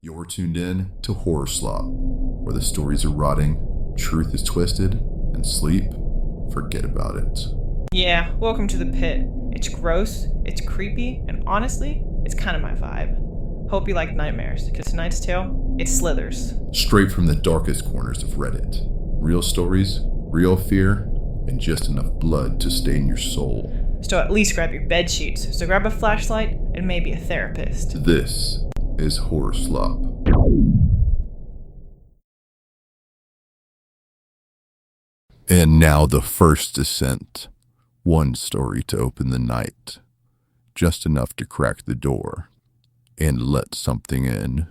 You're tuned in to HorrorSlop, where the stories are rotting, truth is twisted, and sleep, forget about it. Yeah, welcome to the pit. It's gross, it's creepy, and honestly, it's kind of my vibe. Hope you like nightmares, because tonight's tale, it slithers. Straight from the darkest corners of Reddit. Real stories, real fear, and just enough blood to stain your soul. So at least grab your bed sheets, so grab a flashlight, and maybe a therapist. This is HorrorSlop. And now the first descent. One story to open the night. Just enough to crack the door and let something in.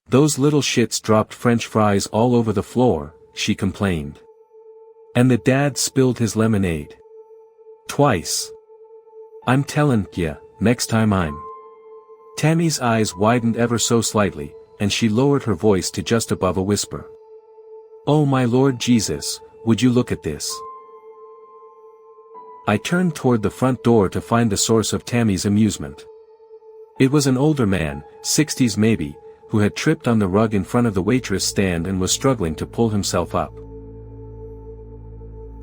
Those little shits dropped French fries all over the floor, she complained. And the dad spilled his lemonade. Twice. I'm tellin' ya, next time I'm. Tammy's eyes widened ever so slightly, and she lowered her voice to just above a whisper. Oh my Lord Jesus, would you look at this? I turned toward the front door to find the source of Tammy's amusement. It was an older man, 60s maybe, who had tripped on the rug in front of the waitress stand and was struggling to pull himself up.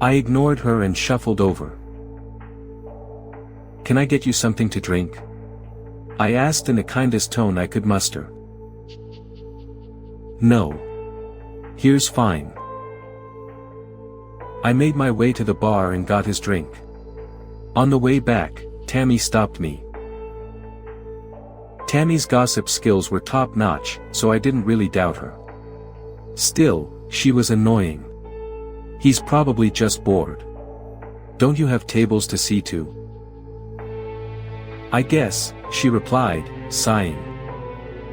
I ignored her and shuffled over. Can I get you something to drink? I asked in the kindest tone I could muster. No. Here's fine. I made my way to the bar and got his drink. On the way back, Tammy stopped me. Tammy's gossip skills were top-notch, so I didn't really doubt her. Still, she was annoying. He's probably just bored. Don't you have tables to see to? I guess, she replied, sighing.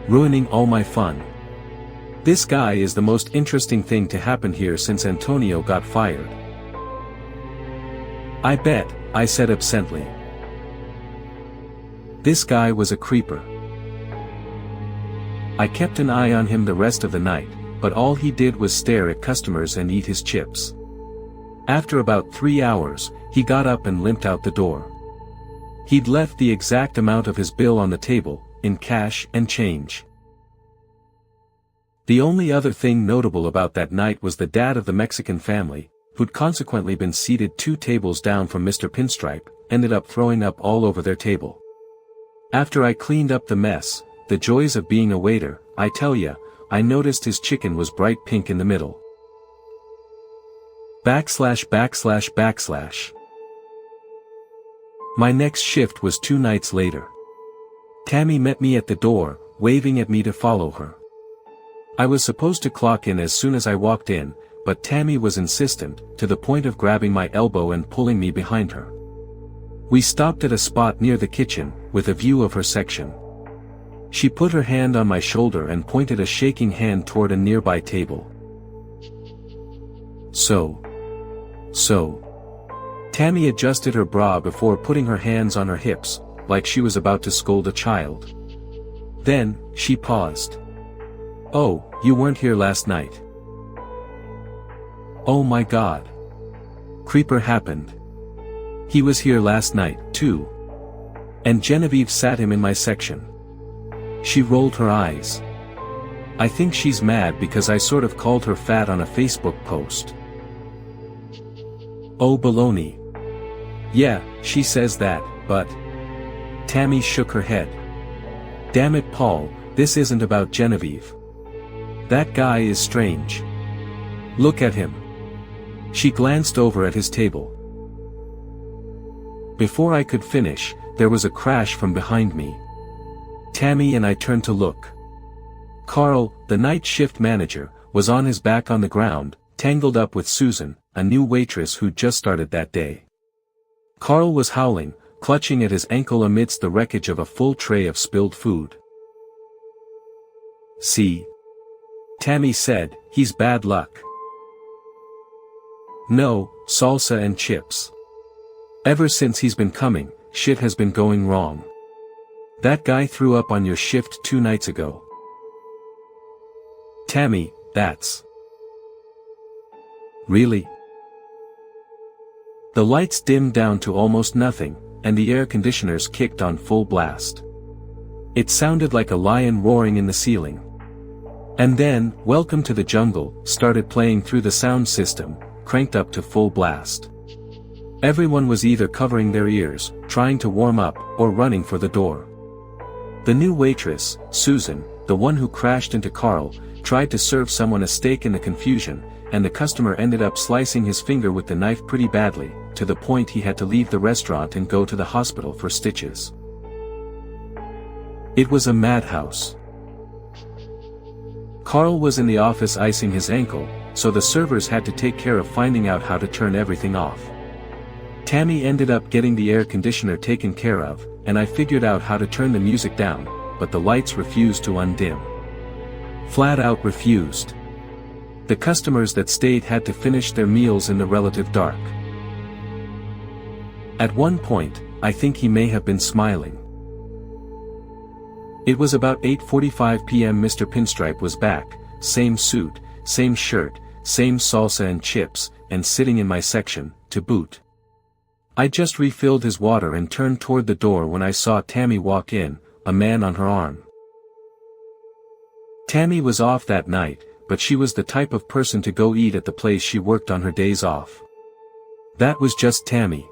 Ruining all my fun. This guy is the most interesting thing to happen here since Antonio got fired. I bet, I said absently. This guy was a creeper. I kept an eye on him the rest of the night, but all he did was stare at customers and eat his chips. After about 3 hours, he got up and limped out the door. He'd left the exact amount of his bill on the table, in cash and change. The only other thing notable about that night was the dad of the Mexican family, who'd consequently been seated 2 tables down from Mr. Pinstripe, ended up throwing up all over their table. After I cleaned up the mess, the joys of being a waiter, I tell ya, I noticed his chicken was bright pink in the middle. ////. My next shift was 2 nights later. Tammy met me at the door, waving at me to follow her. I was supposed to clock in as soon as I walked in, but Tammy was insistent, to the point of grabbing my elbow and pulling me behind her. We stopped at a spot near the kitchen, with a view of her section. She put her hand on my shoulder and pointed a shaking hand toward a nearby table. So. Tammy adjusted her bra before putting her hands on her hips, like she was about to scold a child. Then, she paused. Oh, you weren't here last night. Oh my God. Creeper happened. He was here last night, too. And Genevieve sat him in my section. She rolled her eyes. I think she's mad because I sort of called her fat on a Facebook post. Oh baloney. Yeah, she says that, but... Tammy shook her head. Damn it, Paul, this isn't about Genevieve. That guy is strange. Look at him. She glanced over at his table. Before I could finish, there was a crash from behind me. Tammy and I turned to look. Carl, the night shift manager, was on his back on the ground, tangled up with Susan, a new waitress who'd just started that day. Carl was howling, clutching at his ankle amidst the wreckage of a full tray of spilled food. See? Tammy said, he's bad luck. No, salsa and chips. Ever since he's been coming, shit has been going wrong. That guy threw up on your shift 2 nights ago. Tammy, that's... Really? The lights dimmed down to almost nothing, and the air conditioners kicked on full blast. It sounded like a lion roaring in the ceiling. And then, Welcome to the Jungle started playing through the sound system, cranked up to full blast. Everyone was either covering their ears, trying to warm up, or running for the door. The new waitress, Susan, the one who crashed into Carl, tried to serve someone a steak in the confusion, and the customer ended up slicing his finger with the knife pretty badly, to the point he had to leave the restaurant and go to the hospital for stitches. It was a madhouse. Carl was in the office icing his ankle, so the servers had to take care of finding out how to turn everything off. Tammy ended up getting the air conditioner taken care of, and I figured out how to turn the music down, but the lights refused to undim. Flat out refused. The customers that stayed had to finish their meals in the relative dark. At one point, I think he may have been smiling. It was about 8:45 p.m. Mr. Pinstripe was back, same suit, same shirt, same salsa and chips, and sitting in my section, to boot. I just refilled his water and turned toward the door when I saw Tammy walk in, a man on her arm. Tammy was off that night, but she was the type of person to go eat at the place she worked on her days off. That was just Tammy.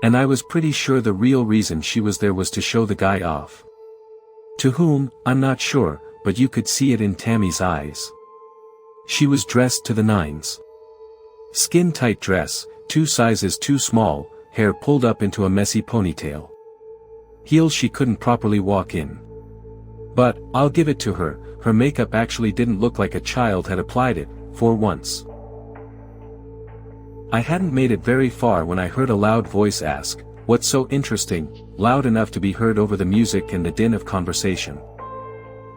And I was pretty sure the real reason she was there was to show the guy off. To whom, I'm not sure, but you could see it in Tammy's eyes. She was dressed to the nines. Skin-tight dress, 2 sizes too small, hair pulled up into a messy ponytail. Heels she couldn't properly walk in. But, I'll give it to her, her makeup actually didn't look like a child had applied it, for once. I hadn't made it very far when I heard a loud voice ask, "What's so interesting?" loud enough to be heard over the music and the din of conversation.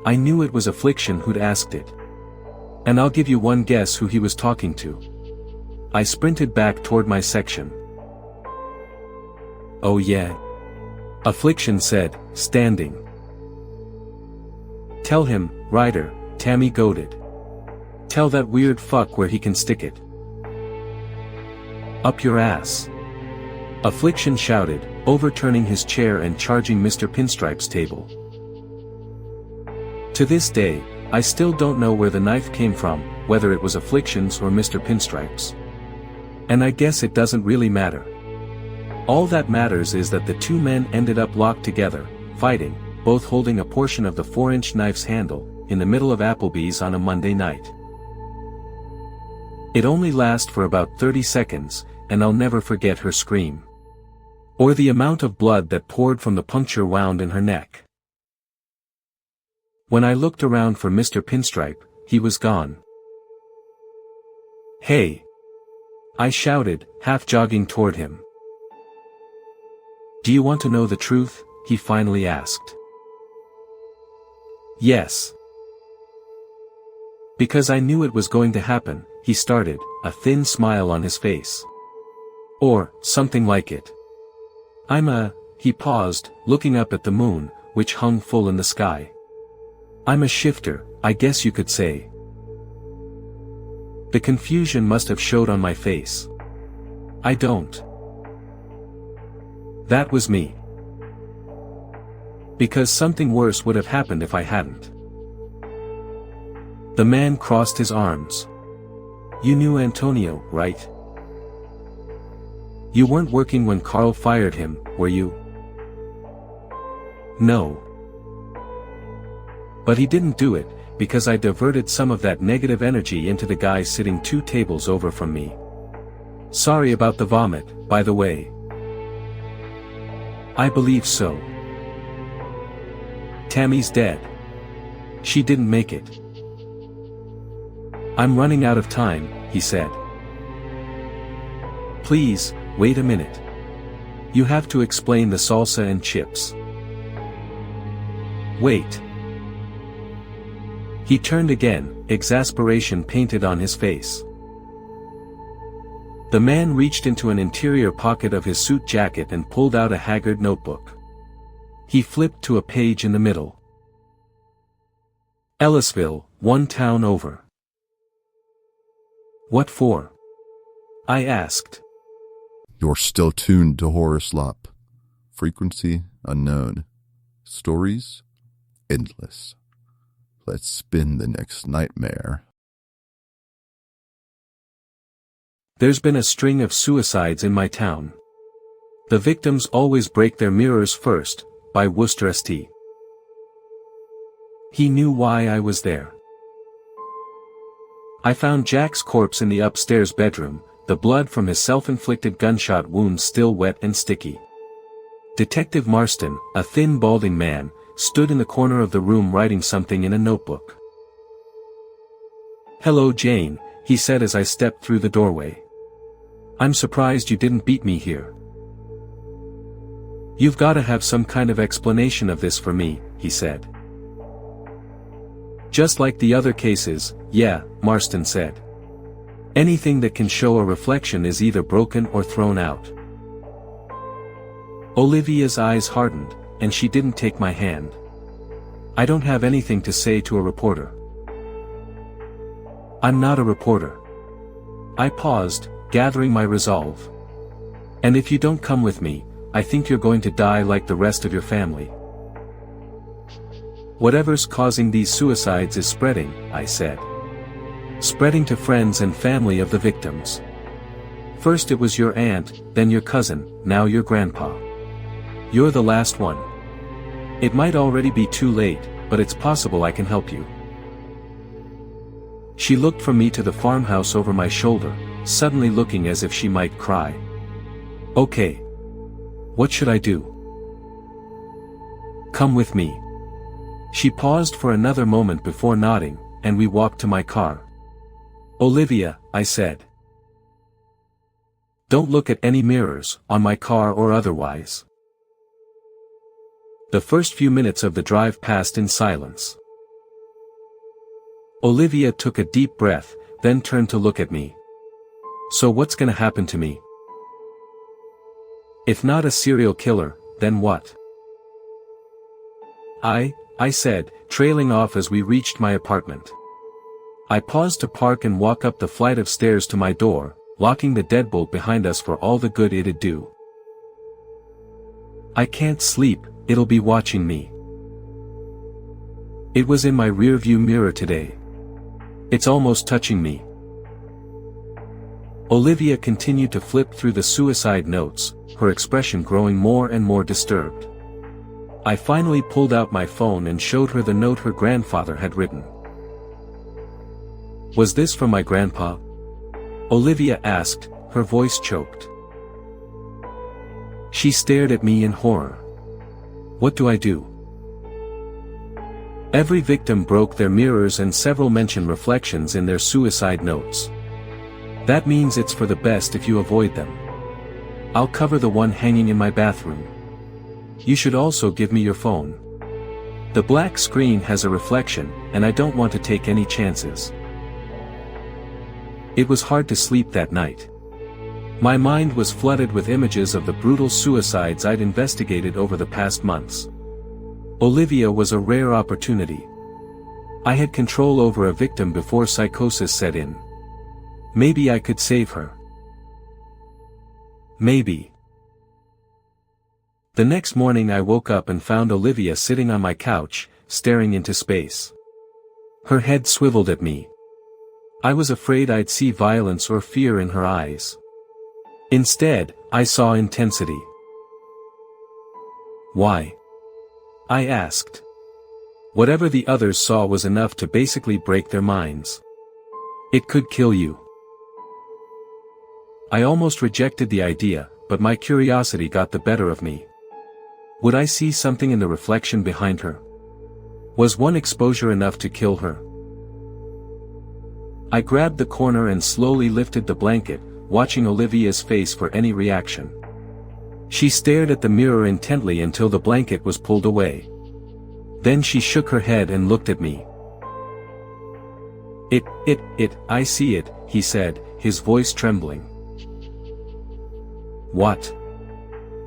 I knew it was Affliction who'd asked it. And I'll give you one guess who he was talking to. I sprinted back toward my section. "Oh yeah?" Affliction said, standing. "Tell him, Ryder," Tammy goaded. "Tell that weird fuck where he can stick it." "Up your ass." Affliction shouted, overturning his chair and charging Mr. Pinstripe's table. To this day, I still don't know where the knife came from, whether it was Affliction's or Mr. Pinstripe's. And I guess it doesn't really matter. All that matters is that the two men ended up locked together, fighting, both holding a portion of the 4-inch knife's handle, in the middle of Applebee's on a Monday night. It only lasted for about 30 seconds, and I'll never forget her scream. Or the amount of blood that poured from the puncture wound in her neck. When I looked around for Mr. Pinstripe, he was gone. "Hey!" I shouted, half jogging toward him. "Do you want to know the truth?" he finally asked. "Yes." Because I knew it was going to happen, he started, a thin smile on his face. Or, something like it. He paused, looking up at the moon, which hung full in the sky. "I'm a shifter, I guess you could say." The confusion must have showed on my face. "I don't." That was me. Because something worse would have happened if I hadn't. The man crossed his arms. "You knew Antonio, right? You weren't working when Carl fired him, were you?" "No. But he didn't do it, because I diverted some of that negative energy into the guy sitting 2 tables over from me. Sorry about the vomit, by the way." "I believe so." "Tammy's dead. She didn't make it." "I'm running out of time," he said. "Please, wait a minute. You have to explain the salsa and chips." "Wait." He turned again, exasperation painted on his face. The man reached into an interior pocket of his suit jacket and pulled out a haggard notebook. He flipped to a page in the middle. "Ellisville, 1 town over." "What for?" I asked. You're still tuned to HorrorSlop. Frequency unknown. Stories endless. Let's spin the next nightmare. There's been a string of suicides in my town. The victims always break their mirrors first, by Worcester St. He knew why I was there. I found Jack's corpse in the upstairs bedroom, the blood from his self-inflicted gunshot wounds still wet and sticky. Detective Marston, a thin balding man, stood in the corner of the room writing something in a notebook. "Hello Jane," he said as I stepped through the doorway. "I'm surprised you didn't beat me here." "You've got to have some kind of explanation of this for me," he said. "Just like the other cases, yeah," Marston said. "Anything that can show a reflection is either broken or thrown out." Olivia's eyes hardened, and she didn't take my hand. "I don't have anything to say to a reporter." "I'm not a reporter." I paused, gathering my resolve. "And if you don't come with me, I think you're going to die like the rest of your family." "Whatever's causing these suicides is spreading," I said. "Spreading to friends and family of the victims. First it was your aunt, then your cousin, now your grandpa. You're the last one. It might already be too late, but it's possible I can help you." She looked from me to the farmhouse over my shoulder, suddenly looking as if she might cry. "Okay. What should I do?" "Come with me." She paused for another moment before nodding, and we walked to my car. "Olivia," I said. "Don't look at any mirrors, on my car or otherwise." The first few minutes of the drive passed in silence. Olivia took a deep breath, then turned to look at me. "So what's gonna happen to me?" "If not a serial killer, then what?" I said, trailing off as we reached my apartment. I paused to park and walk up the flight of stairs to my door, locking the deadbolt behind us for all the good it'd do. "I can't sleep, it'll be watching me." It was in my rearview mirror today. It's almost touching me. Olivia continued to flip through the suicide notes, her expression growing more and more disturbed. I finally pulled out my phone and showed her the note her grandfather had written. "Was this from my grandpa?" Olivia asked, her voice choked. She stared at me in horror. "What do I do?" Every victim broke their mirrors and several mention reflections in their suicide notes. That means it's for the best if you avoid them. I'll cover the one hanging in my bathroom. You should also give me your phone. The black screen has a reflection, and I don't want to take any chances. It was hard to sleep that night. My mind was flooded with images of the brutal suicides I'd investigated over the past months. Olivia was a rare opportunity. I had control over a victim before psychosis set in. Maybe I could save her. Maybe. The next morning I woke up and found Olivia sitting on my couch, staring into space. Her head swiveled at me. I was afraid I'd see violence or fear in her eyes. Instead, I saw intensity. "Why?" I asked. Whatever the others saw was enough to basically break their minds. "It could kill you." I almost rejected the idea, but my curiosity got the better of me. Would I see something in the reflection behind her? Was one exposure enough to kill her? I grabbed the corner and slowly lifted the blanket, watching Olivia's face for any reaction. She stared at the mirror intently until the blanket was pulled away. Then she shook her head and looked at me. I see it," he said, his voice trembling. "What?"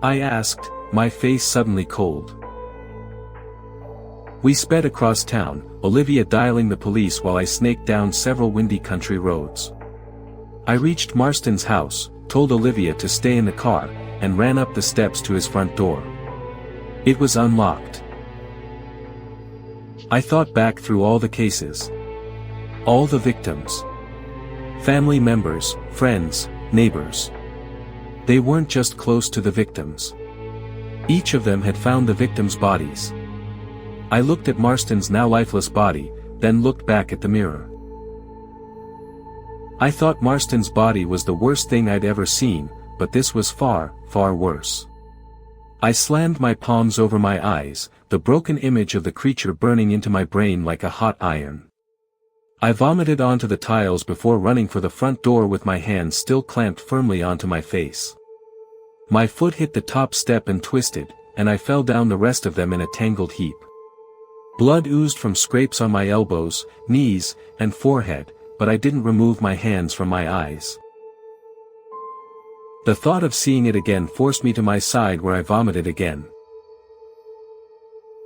I asked, my face suddenly cold. We sped across town, Olivia dialing the police while I snaked down several windy country roads. I reached Marston's house, told Olivia to stay in the car, and ran up the steps to his front door. It was unlocked. I thought back through all the cases. All the victims. Family members, friends, neighbors. They weren't just close to the victims. Each of them had found the victims' bodies. I looked at Marston's now lifeless body, then looked back at the mirror. I thought Marston's body was the worst thing I'd ever seen, but this was far, far worse. I slammed my palms over my eyes, the broken image of the creature burning into my brain like a hot iron. I vomited onto the tiles before running for the front door with my hands still clamped firmly onto my face. My foot hit the top step and twisted, and I fell down the rest of them in a tangled heap. Blood oozed from scrapes on my elbows, knees, and forehead, but I didn't remove my hands from my eyes. The thought of seeing it again forced me to my side where I vomited again.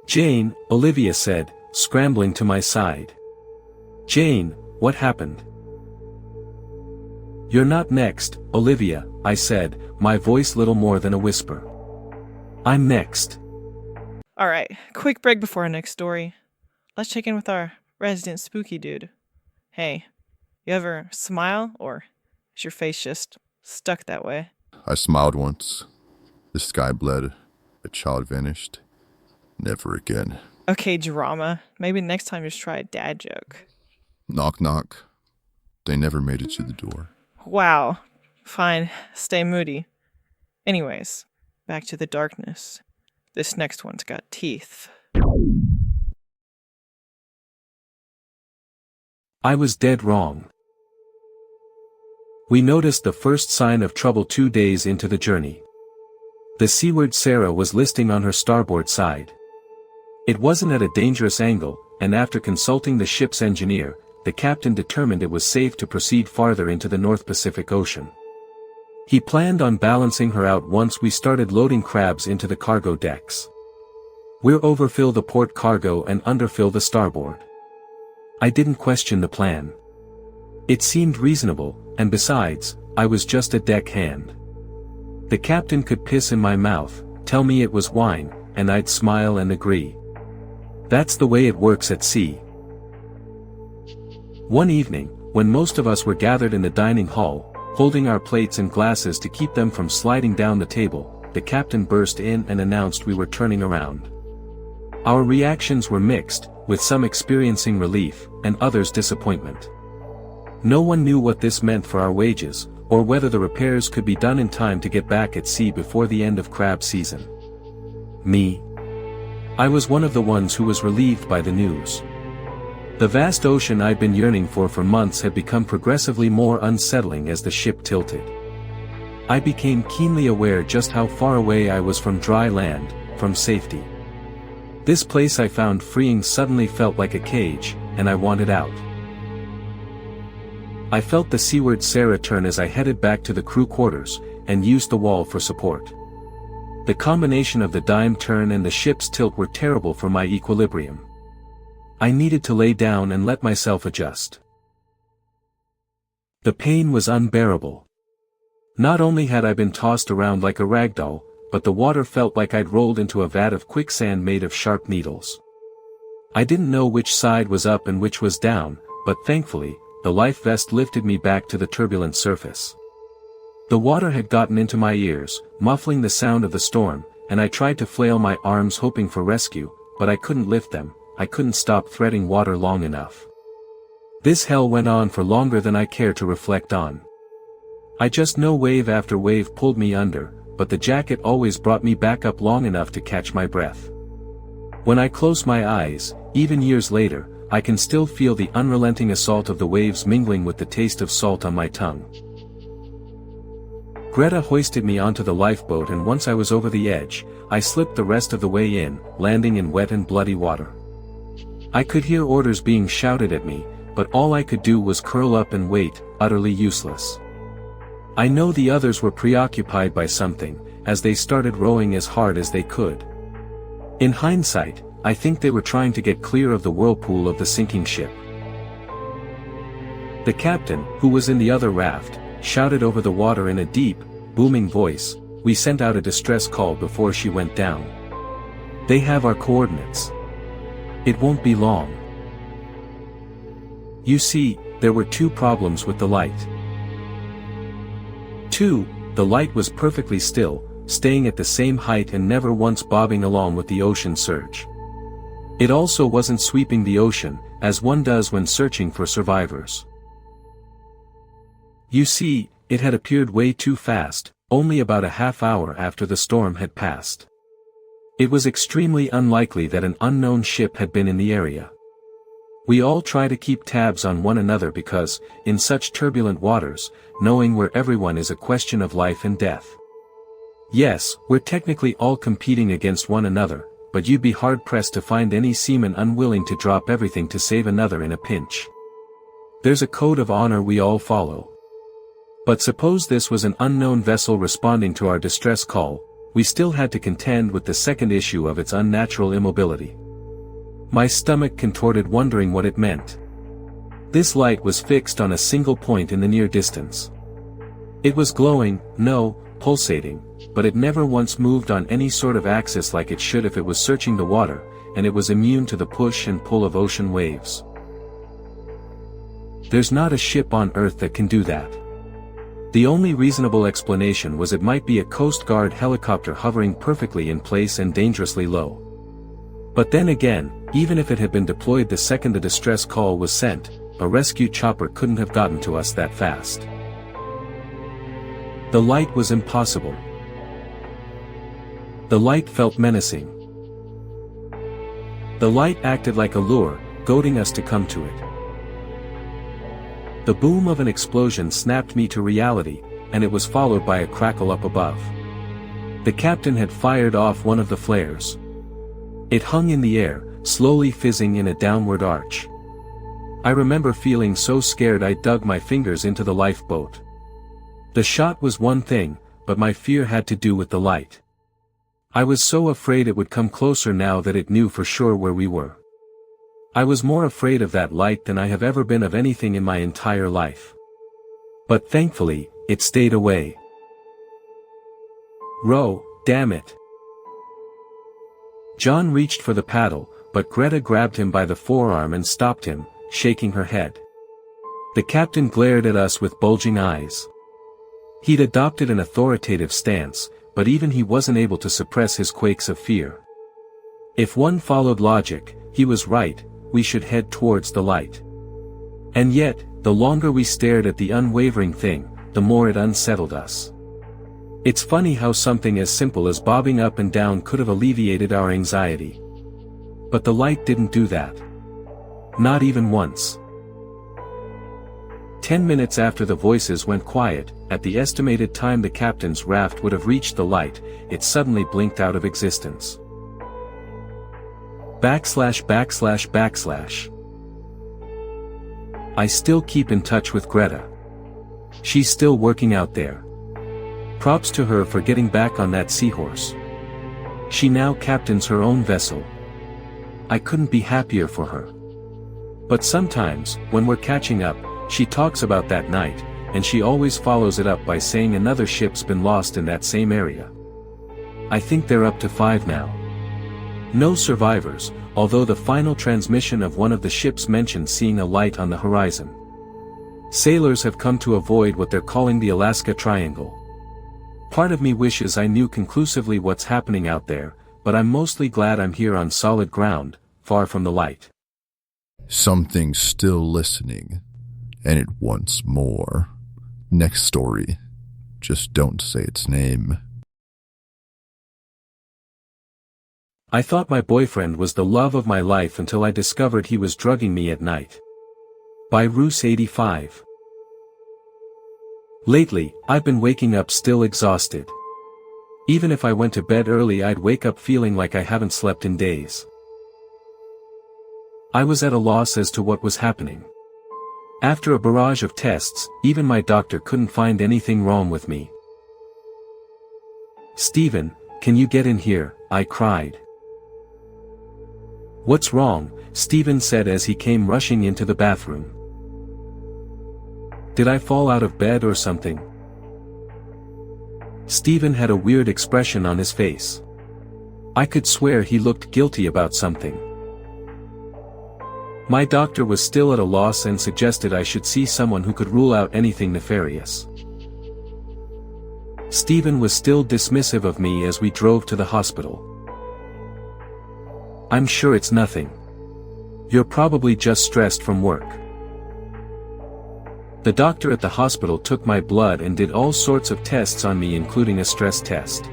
"Jane," Olivia said, scrambling to my side. "Jane, what happened?" "You're not next, Olivia," I said, my voice little more than a whisper. "I'm next." Alright, quick break before our next story. Let's check in with our resident spooky dude. Hey, you ever smile, or is your face just stuck that way? I smiled once. The sky bled. A child vanished. Never again. Okay, drama. Maybe next time just try a dad joke. Knock knock. They never made it to the door. Wow. Fine, stay moody. Anyways, back to the darkness. This next one's got teeth. I was dead wrong. We noticed the first sign of trouble 2 days into the journey. The seaward Sarah was listing on her starboard side. It wasn't at a dangerous angle, and after consulting the ship's engineer, the captain determined it was safe to proceed farther into the North Pacific Ocean. He planned on balancing her out once we started loading crabs into the cargo decks. We'll overfill the port cargo and underfill the starboard. I didn't question the plan. It seemed reasonable, and besides, I was just a deckhand. The captain could piss in my mouth, tell me it was wine, and I'd smile and agree. That's the way it works at sea. One evening, when most of us were gathered in the dining hall, holding our plates and glasses to keep them from sliding down the table, the captain burst in and announced we were turning around. Our reactions were mixed, with some experiencing relief, and others disappointment. No one knew what this meant for our wages, or whether the repairs could be done in time to get back at sea before the end of crab season. Me. I was one of the ones who was relieved by the news. The vast ocean I'd been yearning for months had become progressively more unsettling as the ship tilted. I became keenly aware just how far away I was from dry land, from safety. This place I found freeing suddenly felt like a cage, and I wanted out. I felt the seaward Sarah turn as I headed back to the crew quarters, and used the wall for support. The combination of the dime turn and the ship's tilt were terrible for my equilibrium. I needed to lay down and let myself adjust. The pain was unbearable. Not only had I been tossed around like a ragdoll, but the water felt like I'd rolled into a vat of quicksand made of sharp needles. I didn't know which side was up and which was down, but thankfully, the life vest lifted me back to the turbulent surface. The water had gotten into my ears, muffling the sound of the storm, and I tried to flail my arms hoping for rescue, but I couldn't lift them. I couldn't stop threading water long enough. This hell went on for longer than I care to reflect on. I just know wave after wave pulled me under, but the jacket always brought me back up long enough to catch my breath. When I close my eyes, even years later, I can still feel the unrelenting assault of the waves mingling with the taste of salt on my tongue. Greta hoisted me onto the lifeboat, and once I was over the edge, I slipped the rest of the way in, landing in wet and bloody water. I could hear orders being shouted at me, but all I could do was curl up and wait, utterly useless. I know the others were preoccupied by something, as they started rowing as hard as they could. In hindsight, I think they were trying to get clear of the whirlpool of the sinking ship. The captain, who was in the other raft, shouted over the water in a deep, booming voice, "We sent out a distress call before she went down." They have our coordinates. It won't be long. You see, there were two problems with the light. 2. The light was perfectly still, staying at the same height and never once bobbing along with the ocean surge. It also wasn't sweeping the ocean, as one does when searching for survivors. You see, it had appeared way too fast, only about a half hour after the storm had passed. It was extremely unlikely that an unknown ship had been in the area. We all try to keep tabs on one another because, in such turbulent waters, knowing where everyone is a question of life and death. Yes, we're technically all competing against one another, but you'd be hard-pressed to find any seaman unwilling to drop everything to save another in a pinch. There's a code of honor we all follow. But suppose this was an unknown vessel responding to our distress call, we still had to contend with the second issue of its unnatural immobility. My stomach contorted wondering what it meant. This light was fixed on a single point in the near distance. It was glowing, no, pulsating, but it never once moved on any sort of axis like it should if it was searching the water, and it was immune to the push and pull of ocean waves. There's not a ship on Earth that can do that. The only reasonable explanation was it might be a Coast Guard helicopter hovering perfectly in place and dangerously low. But then again, even if it had been deployed the second the distress call was sent, a rescue chopper couldn't have gotten to us that fast. The light was impossible. The light felt menacing. The light acted like a lure, goading us to come to it. The boom of an explosion snapped me to reality, and it was followed by a crackle up above. The captain had fired off one of the flares. It hung in the air, slowly fizzing in a downward arch. I remember feeling so scared I dug my fingers into the lifeboat. The shot was one thing, but my fear had to do with the light. I was so afraid it would come closer now that it knew for sure where we were. I was more afraid of that light than I have ever been of anything in my entire life. But thankfully, it stayed away. Row, damn it. John reached for the paddle, but Greta grabbed him by the forearm and stopped him, shaking her head. The captain glared at us with bulging eyes. He'd adopted an authoritative stance, but even he wasn't able to suppress his quakes of fear. If one followed logic, he was right, we should head towards the light. And yet, the longer we stared at the unwavering thing, the more it unsettled us. It's funny how something as simple as bobbing up and down could have alleviated our anxiety. But the light didn't do that. Not even once. 10 minutes after the voices went quiet, at the estimated time the captain's raft would have reached the light, it suddenly blinked out of existence. ////. I still keep in touch with Greta. She's still working out there. Props to her for getting back on that seahorse. She now captains her own vessel. I couldn't be happier for her. But sometimes, when we're catching up, she talks about that night, and she always follows it up by saying another ship's been lost in that same area. I think they're up to 5 now. No survivors, although the final transmission of one of the ships mentioned seeing a light on the horizon. Sailors have come to avoid what they're calling the Alaska Triangle. Part of me wishes I knew conclusively what's happening out there, but I'm mostly glad I'm here on solid ground, far from the light. Something's still listening, and it wants more. Next story. Just don't say its name. I thought my boyfriend was the love of my life until I discovered he was drugging me at night. By Roos85. Lately, I've been waking up still exhausted. Even if I went to bed early, I'd wake up feeling like I haven't slept in days. I was at a loss as to what was happening. After a barrage of tests, even my doctor couldn't find anything wrong with me. "Stephen, can you get in here?" I cried. "What's wrong?" Stephen said as he came rushing into the bathroom. "Did I fall out of bed or something?" Stephen had a weird expression on his face. I could swear he looked guilty about something. My doctor was still at a loss and suggested I should see someone who could rule out anything nefarious. Stephen was still dismissive of me as we drove to the hospital. I'm sure it's nothing. You're probably just stressed from work. The doctor at the hospital took my blood and did all sorts of tests on me, including a stress test.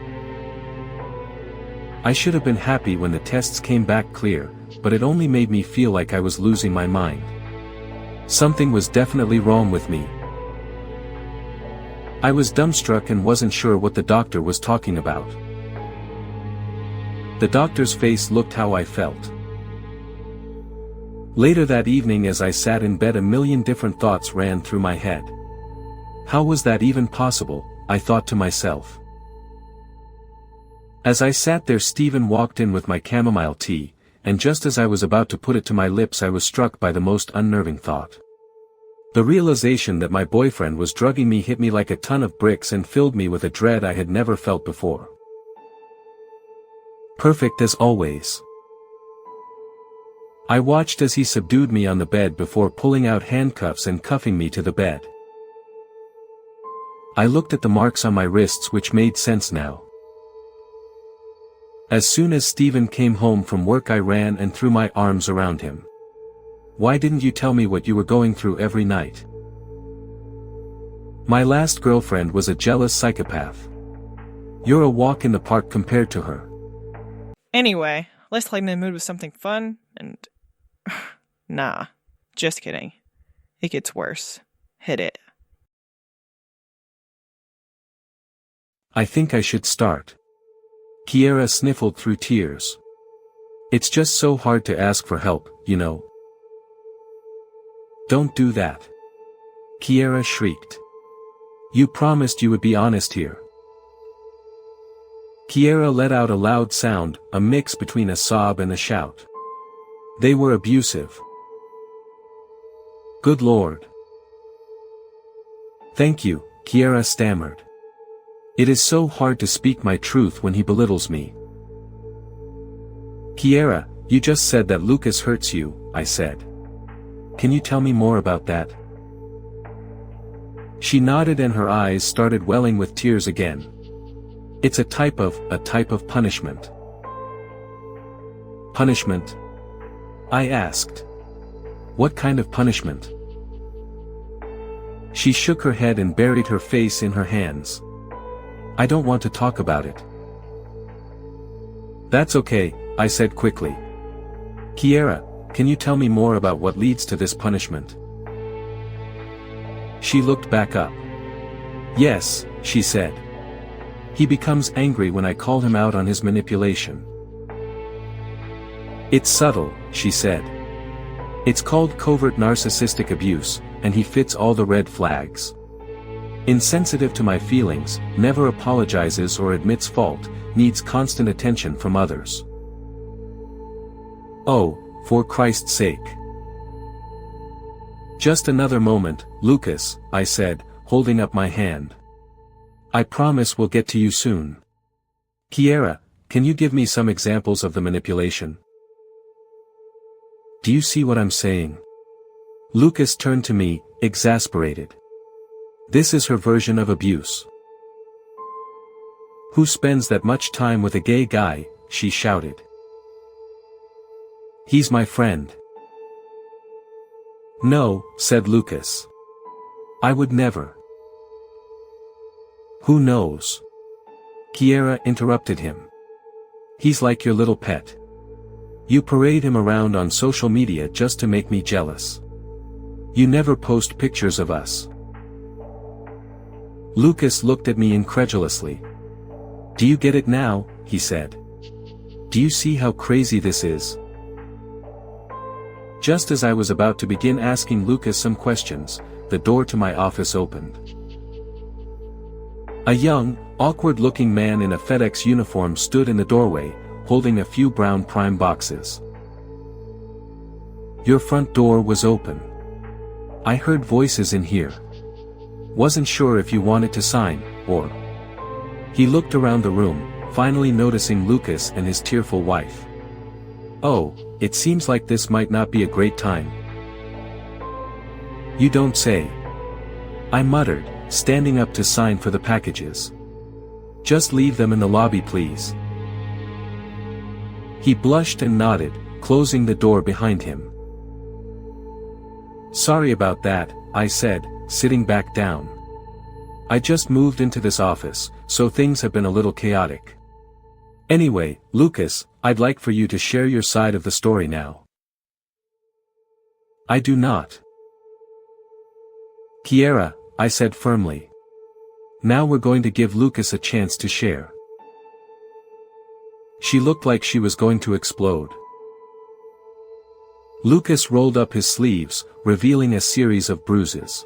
I should have been happy when the tests came back clear, but it only made me feel like I was losing my mind. Something was definitely wrong with me. I was dumbstruck and wasn't sure what the doctor was talking about. The doctor's face looked how I felt. Later that evening, as I sat in bed, a million different thoughts ran through my head. How was that even possible, I thought to myself. As I sat there, Stephen walked in with my chamomile tea, and just as I was about to put it to my lips, I was struck by the most unnerving thought. The realization that my boyfriend was drugging me hit me like a ton of bricks and filled me with a dread I had never felt before. Perfect as always. I watched as he subdued me on the bed before pulling out handcuffs and cuffing me to the bed. I looked at the marks on my wrists, which made sense now. As soon as Stephen came home from work, I ran and threw my arms around him. Why didn't you tell me what you were going through every night? My last girlfriend was a jealous psychopath. You're a walk in the park compared to her. Anyway, let's lighten the mood with something fun and... Nah, just kidding. It gets worse. Hit it. I think I should start. Kiera sniffled through tears. It's just so hard to ask for help, you know. Don't do that. Kiera shrieked. You promised you would be honest here. Kiera let out a loud sound, a mix between a sob and a shout. They were abusive. Good Lord. Thank you, Kiera stammered. It is so hard to speak my truth when he belittles me. Kiera, you just said that Lucas hurts you, I said. Can you tell me more about that? She nodded and her eyes started welling with tears again. It's a type of punishment. Punishment? I asked. What kind of punishment? She shook her head and buried her face in her hands. I don't want to talk about it. That's okay, I said quickly. Kiera, can you tell me more about what leads to this punishment? She looked back up. Yes, she said. He becomes angry when I call him out on his manipulation. It's subtle, she said. It's called covert narcissistic abuse, and he fits all the red flags. Insensitive to my feelings, never apologizes or admits fault, needs constant attention from others. Oh, for Christ's sake. Just another moment, Lucas, I said, holding up my hand. I promise we'll get to you soon. Kiera, can you give me some examples of the manipulation? Do you see what I'm saying? Lucas turned to me, exasperated. This is her version of abuse. Who spends that much time with a gay guy? She shouted. He's my friend. No, said Lucas. I would never. Who knows? Kiera interrupted him. He's like your little pet. You parade him around on social media just to make me jealous. You never post pictures of us. Lucas looked at me incredulously. Do you get it now? He said. Do you see how crazy this is? Just as I was about to begin asking Lucas some questions, the door to my office opened. A young, awkward-looking man in a FedEx uniform stood in the doorway, holding a few brown Prime boxes. Your front door was open. I heard voices in here. Wasn't sure if you wanted to sign, or... He looked around the room, finally noticing Lucas and his tearful wife. "Oh, it seems like this might not be a great time." "You don't say," I muttered, standing up to sign for the packages. "Just leave them in the lobby, please." He blushed and nodded, closing the door behind him. "Sorry about that," I said, sitting back down. "I just moved into this office, so things have been a little chaotic. Anyway, Lucas, I'd like for you to share your side of the story now." "I do not." "Kiera," I said firmly. "Now we're going to give Lucas a chance to share." She looked like she was going to explode. Lucas rolled up his sleeves, revealing a series of bruises.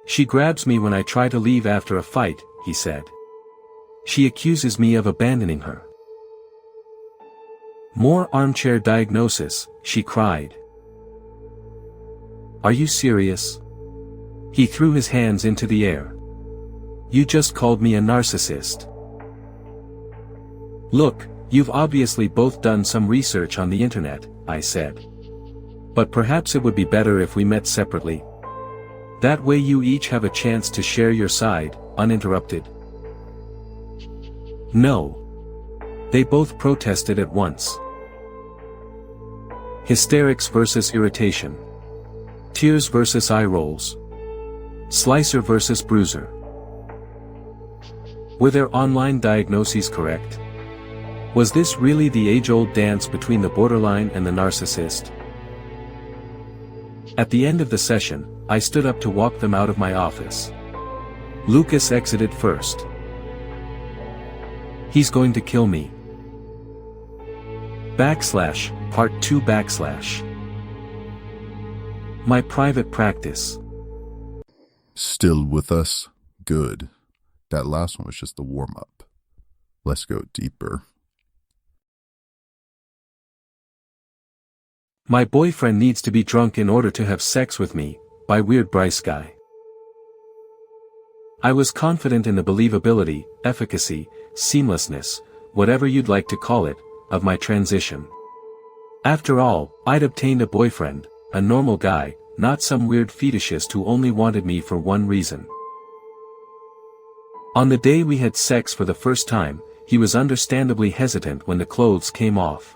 "She grabs me when I try to leave after a fight," he said. "She accuses me of abandoning her." "More armchair diagnosis," she cried. "Are you serious?" He threw his hands into the air. "You just called me a narcissist." "Look, you've obviously both done some research on the internet," I said. "But perhaps it would be better if we met separately. That way you each have a chance to share your side, uninterrupted." "No." They both protested at once. Hysterics versus irritation. Tears versus eye rolls. Slicer versus bruiser. Were their online diagnoses correct? Was this really the age-old dance between the borderline and the narcissist? At the end of the session, I stood up to walk them out of my office. Lucas exited first. "He's going to kill me." Part 2 My private practice. Still with us? Good. That last one was just the warm-up. Let's go deeper. My boyfriend needs to be drunk in order to have sex with me, by Weird Bryce Guy. I was confident in the believability, efficacy, seamlessness, whatever you'd like to call it, of my transition. After all, I'd obtained a boyfriend, a normal guy, not some weird fetishist who only wanted me for one reason. On the day we had sex for the first time, he was understandably hesitant when the clothes came off.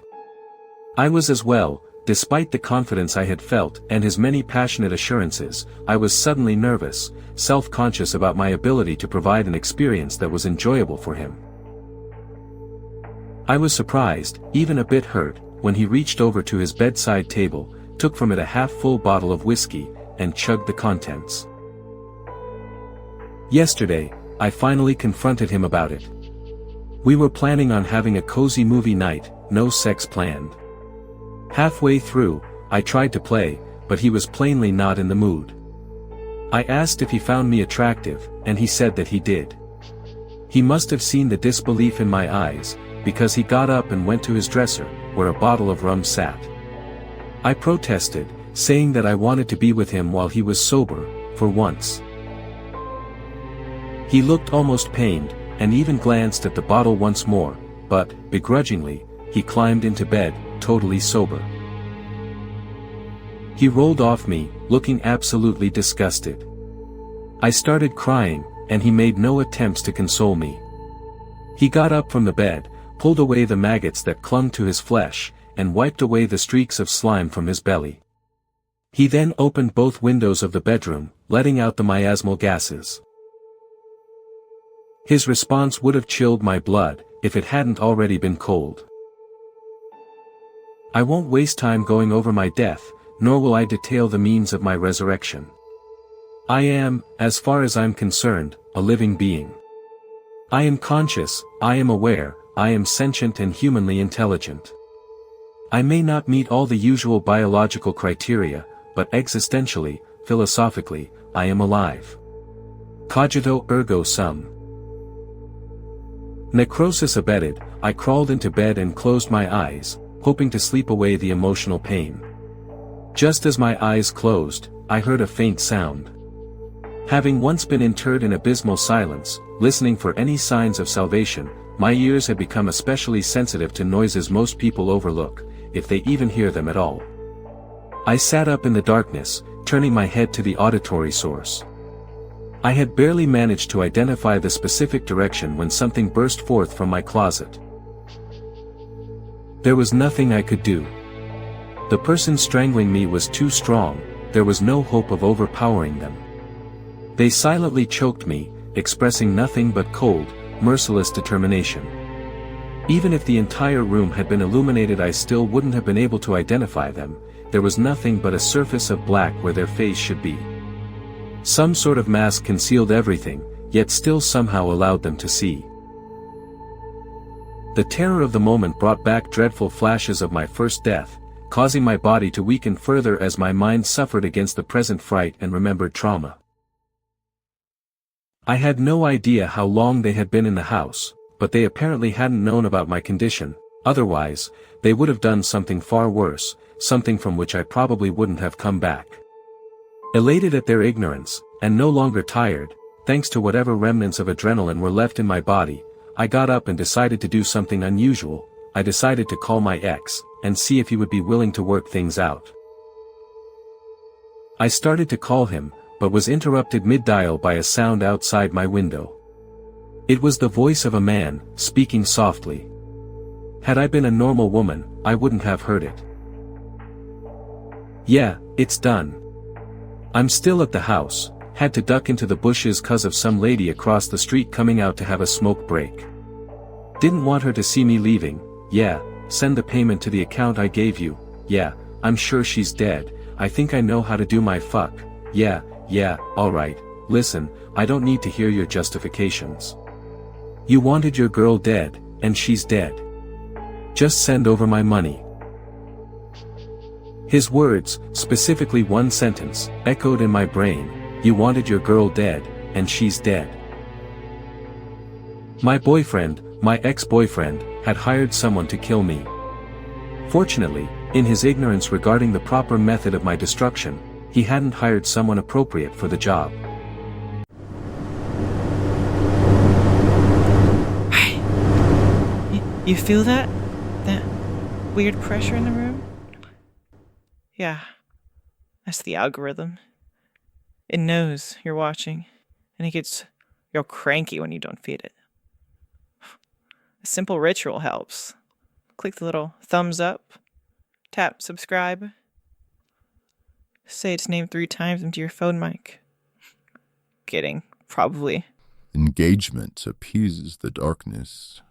I was as well. Despite the confidence I had felt and his many passionate assurances, I was suddenly nervous, self-conscious about my ability to provide an experience that was enjoyable for him. I was surprised, even a bit hurt, when he reached over to his bedside table, took from it a half-full bottle of whiskey, and chugged the contents. Yesterday, I finally confronted him about it. We were planning on having a cozy movie night, no sex planned. Halfway through, I tried to play, but he was plainly not in the mood. I asked if he found me attractive, and he said that he did. He must have seen the disbelief in my eyes, because he got up and went to his dresser, where a bottle of rum sat. I protested, saying that I wanted to be with him while he was sober, for once. He looked almost pained, and even glanced at the bottle once more, but, begrudgingly, he climbed into bed, totally sober. He rolled off me, looking absolutely disgusted. I started crying, and he made no attempts to console me. He got up from the bed, pulled away the maggots that clung to his flesh, and wiped away the streaks of slime from his belly. He then opened both windows of the bedroom, letting out the miasmal gases. His response would have chilled my blood, if it hadn't already been cold. I won't waste time going over my death, nor will I detail the means of my resurrection. I am, as far as I'm concerned, a living being. I am conscious, I am aware, I am sentient and humanly intelligent. I may not meet all the usual biological criteria, but existentially, philosophically, I am alive. Cogito ergo sum. Necrosis abated, I crawled into bed and closed my eyes, hoping to sleep away the emotional pain. Just as my eyes closed, I heard a faint sound. Having once been interred in abysmal silence, listening for any signs of salvation, my ears had become especially sensitive to noises most people overlook, if they even hear them at all. I sat up in the darkness, turning my head to the auditory source. I had barely managed to identify the specific direction when something burst forth from my closet. There was nothing I could do. The person strangling me was too strong, there was no hope of overpowering them. They silently choked me, expressing nothing but cold, merciless determination. Even if the entire room had been illuminated, I still wouldn't have been able to identify them. There was nothing but a surface of black where their face should be. Some sort of mask concealed everything, yet still somehow allowed them to see. The terror of the moment brought back dreadful flashes of my first death, causing my body to weaken further as my mind suffered against the present fright and remembered trauma. I had no idea how long they had been in the house, but they apparently hadn't known about my condition. Otherwise, they would have done something far worse, something from which I probably wouldn't have come back. Elated at their ignorance, and no longer tired, thanks to whatever remnants of adrenaline were left in my body, I got up and decided to do something unusual. I decided to call my ex, and see if he would be willing to work things out. I started to call him, but was interrupted mid-dial by a sound outside my window. It was the voice of a man, speaking softly. Had I been a normal woman, I wouldn't have heard it. "Yeah, it's done. I'm still at the house, had to duck into the bushes 'cause of some lady across the street coming out to have a smoke break. Didn't want her to see me leaving. Yeah, send the payment to the account I gave you. Yeah, I'm sure she's dead. I think I know how to do my fuck. Yeah, alright, listen, I don't need to hear your justifications. You wanted your girl dead, and she's dead. Just send over my money." His words, specifically one sentence, echoed in my brain. You wanted your girl dead, and she's dead. My ex-boyfriend, had hired someone to kill me. Fortunately, in his ignorance regarding the proper method of my destruction, he hadn't hired someone appropriate for the job. You feel that? That weird pressure in the room? Yeah, that's the algorithm. It knows you're watching, and it gets real cranky when you don't feed it. A simple ritual helps. Click the little thumbs up, tap subscribe, say its name 3 times into your phone mic. Kidding, probably. Engagement appeases the darkness.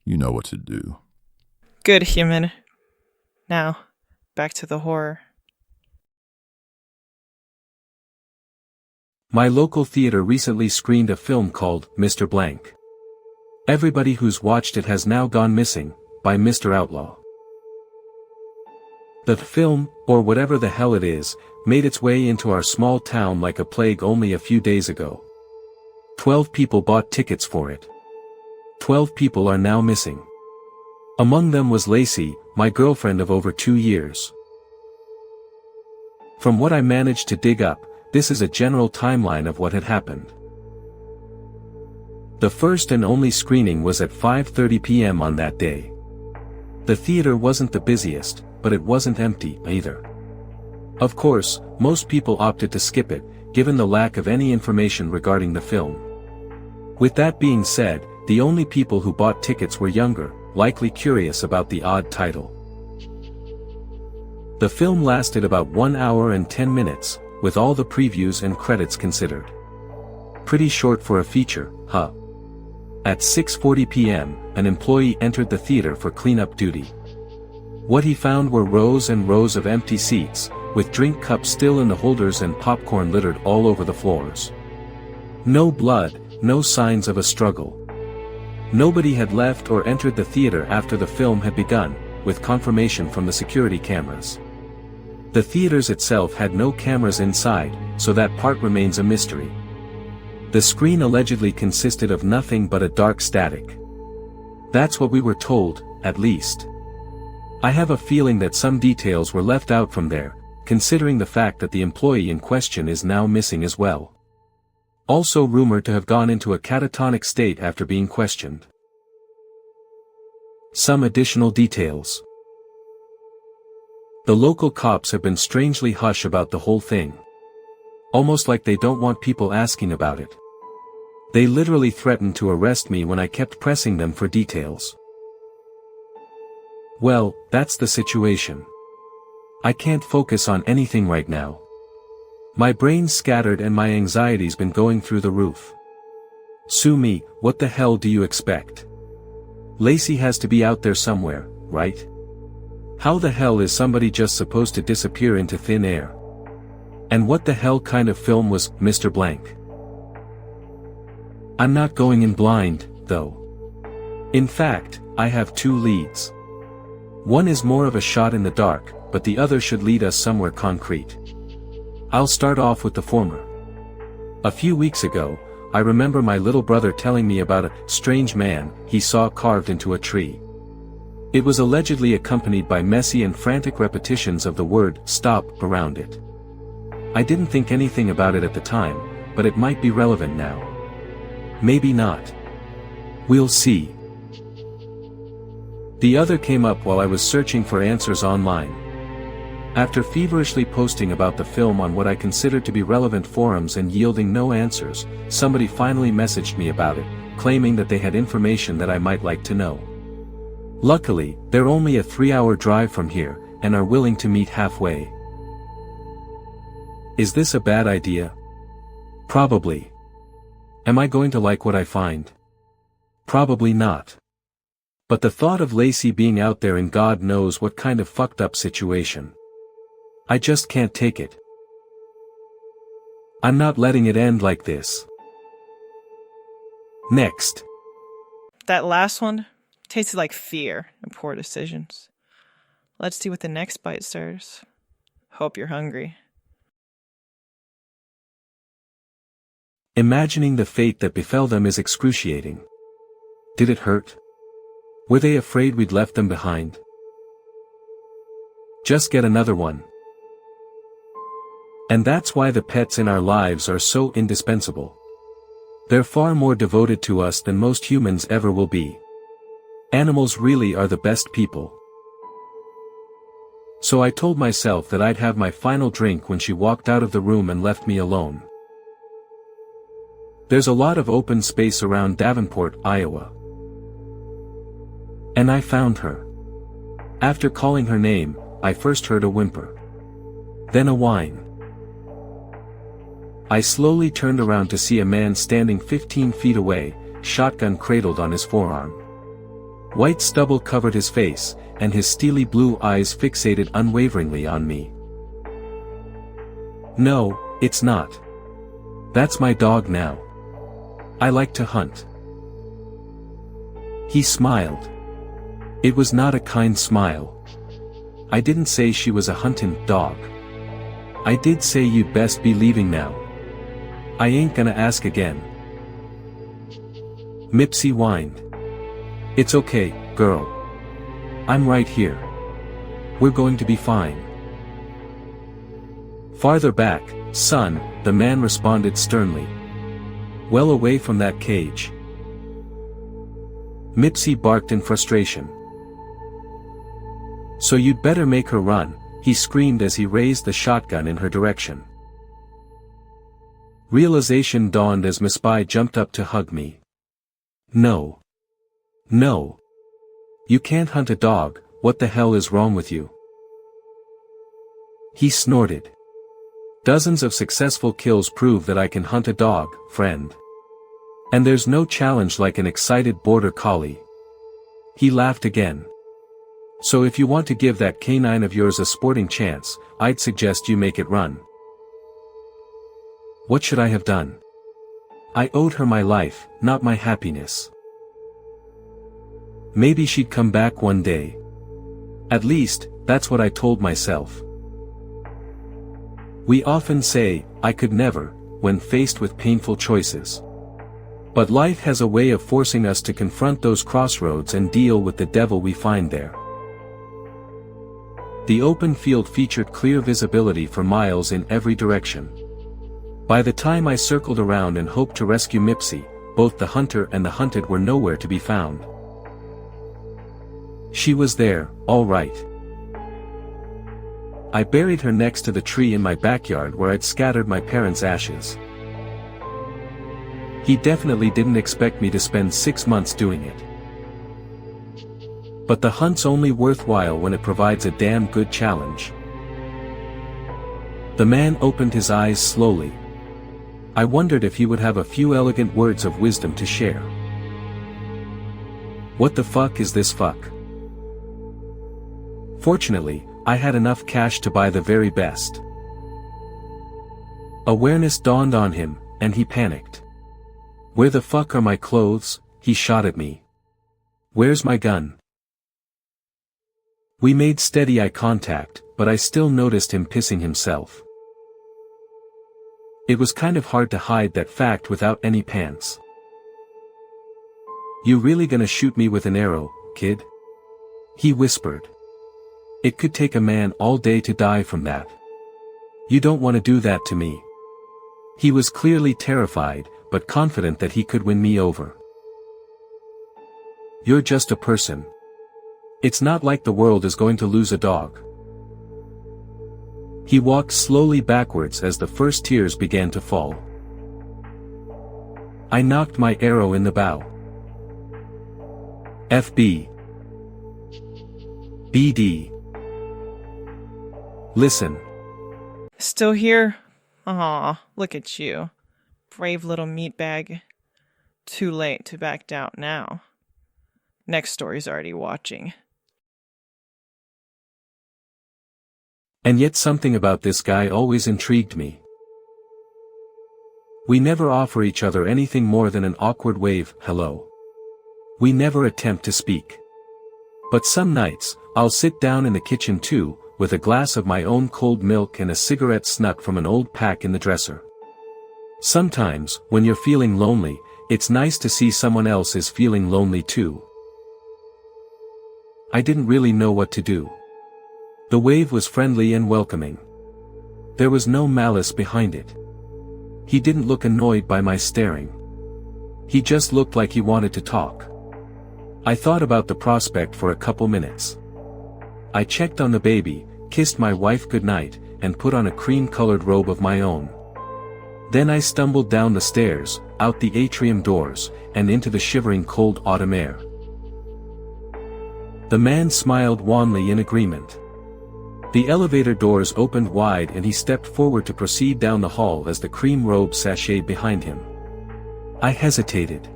You know what to do. Good, human. Now, back to the horror. My local theater recently screened a film called Mr. Blank. Everybody who's watched it has now gone missing, by Mr. Outlaw. The film, or whatever the hell it is, made its way into our small town like a plague only a few days ago. 12 people bought tickets for it. 12 people are now missing. Among them was Lacey, my girlfriend of over 2 years. From what I managed to dig up, this is a general timeline of what had happened. The first and only screening was at 5:30 p.m. on that day. The theater wasn't the busiest, but it wasn't empty either. Of course, most people opted to skip it, given the lack of any information regarding the film. With that being said, the only people who bought tickets were younger, likely curious about the odd title. The film lasted about 1 hour and 10 minutes, with all the previews and credits considered. Pretty short for a feature, huh? At 6:40 p.m., an employee entered the theater for cleanup duty. What he found were rows and rows of empty seats, with drink cups still in the holders and popcorn littered all over the floors. No blood, no signs of a struggle. Nobody had left or entered the theater after the film had begun, with confirmation from the security cameras. The theaters itself had no cameras inside, so that part remains a mystery. The screen allegedly consisted of nothing but a dark static. That's what we were told, at least. I have a feeling that some details were left out from there, considering the fact that the employee in question is now missing as well. Also rumored to have gone into a catatonic state after being questioned. Some additional details. The local cops have been strangely hush about the whole thing. Almost like they don't want people asking about it. They literally threatened to arrest me when I kept pressing them for details. Well, that's the situation. I can't focus on anything right now. My brain's scattered and my anxiety's been going through the roof. Sue me, what the hell do you expect? Lacey has to be out there somewhere, right? How the hell is somebody just supposed to disappear into thin air? And what the hell kind of film was Mr. Blank? I'm not going in blind, though. In fact, I have two leads. One is more of a shot in the dark, but the other should lead us somewhere concrete. I'll start off with the former. A few weeks ago, I remember my little brother telling me about a strange man he saw carved into a tree. It was allegedly accompanied by messy and frantic repetitions of the word "stop" around it. I didn't think anything about it at the time, but it might be relevant now. Maybe not. We'll see. The other came up while I was searching for answers online. After feverishly posting about the film on what I considered to be relevant forums and yielding no answers, somebody finally messaged me about it, claiming that they had information that I might like to know. Luckily, they're only a 3-hour drive from here, and are willing to meet halfway. Is this a bad idea? Probably. Am I going to like what I find? Probably not. But the thought of Lacey being out there in God knows what kind of fucked up situation. I just can't take it. I'm not letting it end like this. Next. That last one tasted like fear and poor decisions. Let's see what the next bite stirs. Hope you're hungry. Imagining the fate that befell them is excruciating. Did it hurt? Were they afraid we'd left them behind? Just get another one. And that's why the pets in our lives are so indispensable. They're far more devoted to us than most humans ever will be. Animals really are the best people. So I told myself that I'd have my final drink when she walked out of the room and left me alone. There's a lot of open space around Davenport, Iowa. And I found her. After calling her name, I first heard a whimper. Then a whine. I slowly turned around to see a man standing 15 feet away, shotgun cradled on his forearm. White stubble covered his face, and his steely blue eyes fixated unwaveringly on me. No, it's not. That's my dog now. I like to hunt. He smiled. It was not a kind smile. I didn't say she was a hunting dog. I did say you'd best be leaving now. I ain't gonna ask again. Mipsy whined. It's okay, girl. I'm right here. We're going to be fine. Farther back, son, the man responded sternly. Well away from that cage. Mipsy barked in frustration. So you'd better make her run, he screamed as he raised the shotgun in her direction. Realization dawned as Miss Spy jumped up to hug me. No. No. You can't hunt a dog, what the hell is wrong with you? He snorted. Dozens of successful kills prove that I can hunt a dog, friend. And there's no challenge like an excited border collie. He laughed again. So if you want to give that canine of yours a sporting chance, I'd suggest you make it run. What should I have done? I owed her my life, not my happiness. Maybe she'd come back one day. At least, that's what I told myself. We often say, I could never, when faced with painful choices. But life has a way of forcing us to confront those crossroads and deal with the devil we find there. The open field featured clear visibility for miles in every direction. By the time I circled around and hoped to rescue Mipsy, both the hunter and the hunted were nowhere to be found. She was there, all right. I buried her next to the tree in my backyard where I'd scattered my parents' ashes. He definitely didn't expect me to spend 6 months doing it. But the hunt's only worthwhile when it provides a damn good challenge. The man opened his eyes slowly. I wondered if he would have a few elegant words of wisdom to share. What the fuck is this fuck? Fortunately, I had enough cash to buy the very best. Awareness dawned on him, and he panicked. Where the fuck are my clothes? He shot at me. Where's my gun? We made steady eye contact, but I still noticed him pissing himself. It was kind of hard to hide that fact without any pants. You really gonna shoot me with an arrow, kid? He whispered. It could take a man all day to die from that. You don't want to do that to me. He was clearly terrified, but confident that he could win me over. You're just a person. It's not like the world is going to lose a dog. He walked slowly backwards as the first tears began to fall. I knocked my arrow in the bow. FB. BD. Listen. Still here? Aw, look at you. Brave little meatbag. Too late to back out now. Next story's already watching. And yet something about this guy always intrigued me. We never offer each other anything more than an awkward wave, hello. We never attempt to speak. But some nights, I'll sit down in the kitchen too, with a glass of my own cold milk and a cigarette snuck from an old pack in the dresser. Sometimes, when you're feeling lonely, it's nice to see someone else is feeling lonely too. I didn't really know what to do. The wave was friendly and welcoming. There was no malice behind it. He didn't look annoyed by my staring. He just looked like he wanted to talk. I thought about the prospect for a couple minutes. I checked on the baby, kissed my wife goodnight, and put on a cream-colored robe of my own. Then I stumbled down the stairs, out the atrium doors, and into the shivering cold autumn air. The man smiled wanly in agreement. The elevator doors opened wide and he stepped forward to proceed down the hall as the cream robe sashayed behind him. I hesitated.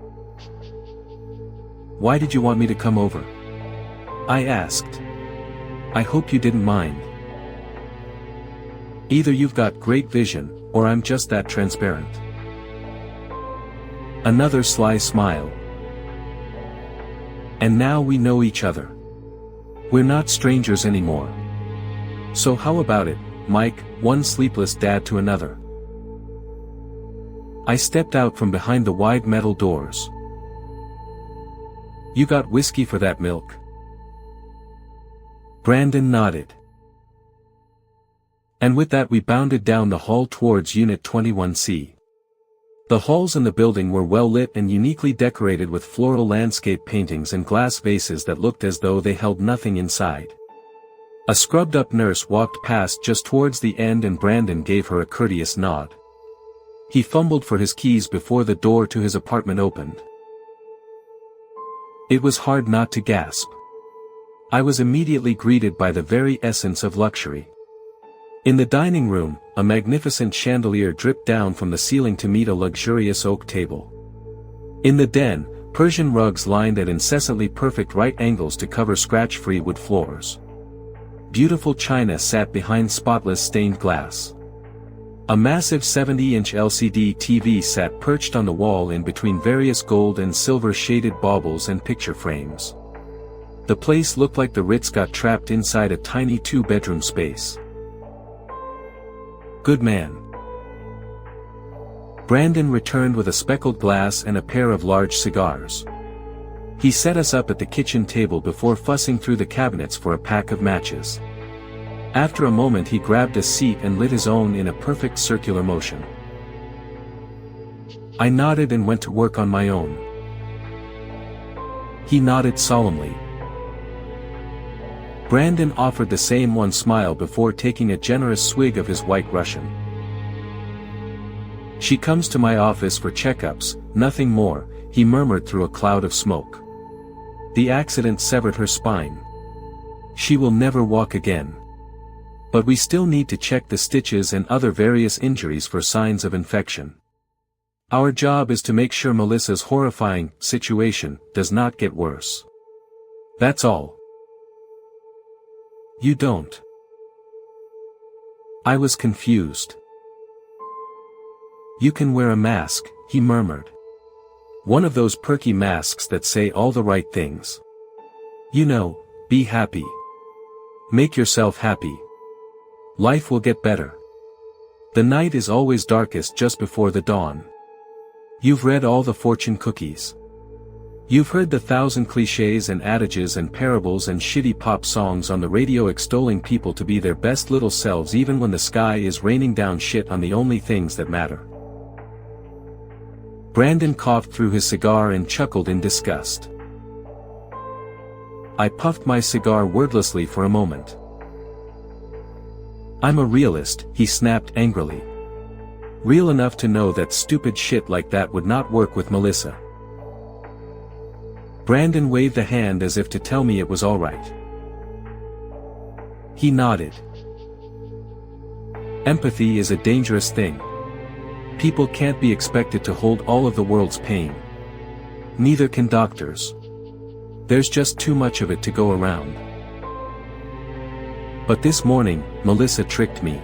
Why did you want me to come over? I asked. I hope you didn't mind. Either you've got great vision, or I'm just that transparent. Another sly smile. And now we know each other. We're not strangers anymore. So how about it, Mike, one sleepless dad to another? I stepped out from behind the wide metal doors. You got whiskey for that milk? Brandon nodded. And with that we bounded down the hall towards Unit 21C. The halls in the building were well lit and uniquely decorated with floral landscape paintings and glass vases that looked as though they held nothing inside. A scrubbed-up nurse walked past just towards the end and Brandon gave her a courteous nod. He fumbled for his keys before the door to his apartment opened. It was hard not to gasp. I was immediately greeted by the very essence of luxury. In the dining room, a magnificent chandelier dripped down from the ceiling to meet a luxurious oak table. In the den, Persian rugs lined at incessantly perfect right angles to cover scratch-free wood floors. Beautiful china sat behind spotless stained glass. A massive 70-inch LCD TV sat perched on the wall in between various gold and silver shaded baubles and picture frames. The place looked like the Ritz got trapped inside a tiny 2-bedroom space. Good man. Brandon returned with a speckled glass and a pair of large cigars. He set us up at the kitchen table before fussing through the cabinets for a pack of matches. After a moment he grabbed a seat and lit his own in a perfect circular motion. I nodded and went to work on my own. He nodded solemnly. Brandon offered the same one smile before taking a generous swig of his White Russian. She comes to my office for checkups, nothing more, he murmured through a cloud of smoke. The accident severed her spine. She will never walk again. But we still need to check the stitches and other various injuries for signs of infection. Our job is to make sure Melissa's horrifying situation does not get worse. That's all. You don't. I was confused. You can wear a mask, he murmured. One of those perky masks that say all the right things. You know, be happy. Make yourself happy. Life will get better. The night is always darkest just before the dawn. You've read all the fortune cookies. You've heard the 1,000 cliches and adages and parables and shitty pop songs on the radio extolling people to be their best little selves even when the sky is raining down shit on the only things that matter. Brandon coughed through his cigar and chuckled in disgust. I puffed my cigar wordlessly for a moment. I'm a realist, he snapped angrily. Real enough to know that stupid shit like that would not work with Melissa. Brandon waved a hand as if to tell me it was all right. He nodded. Empathy is a dangerous thing. People can't be expected to hold all of the world's pain. Neither can doctors. There's just too much of it to go around. But this morning, Melissa tricked me.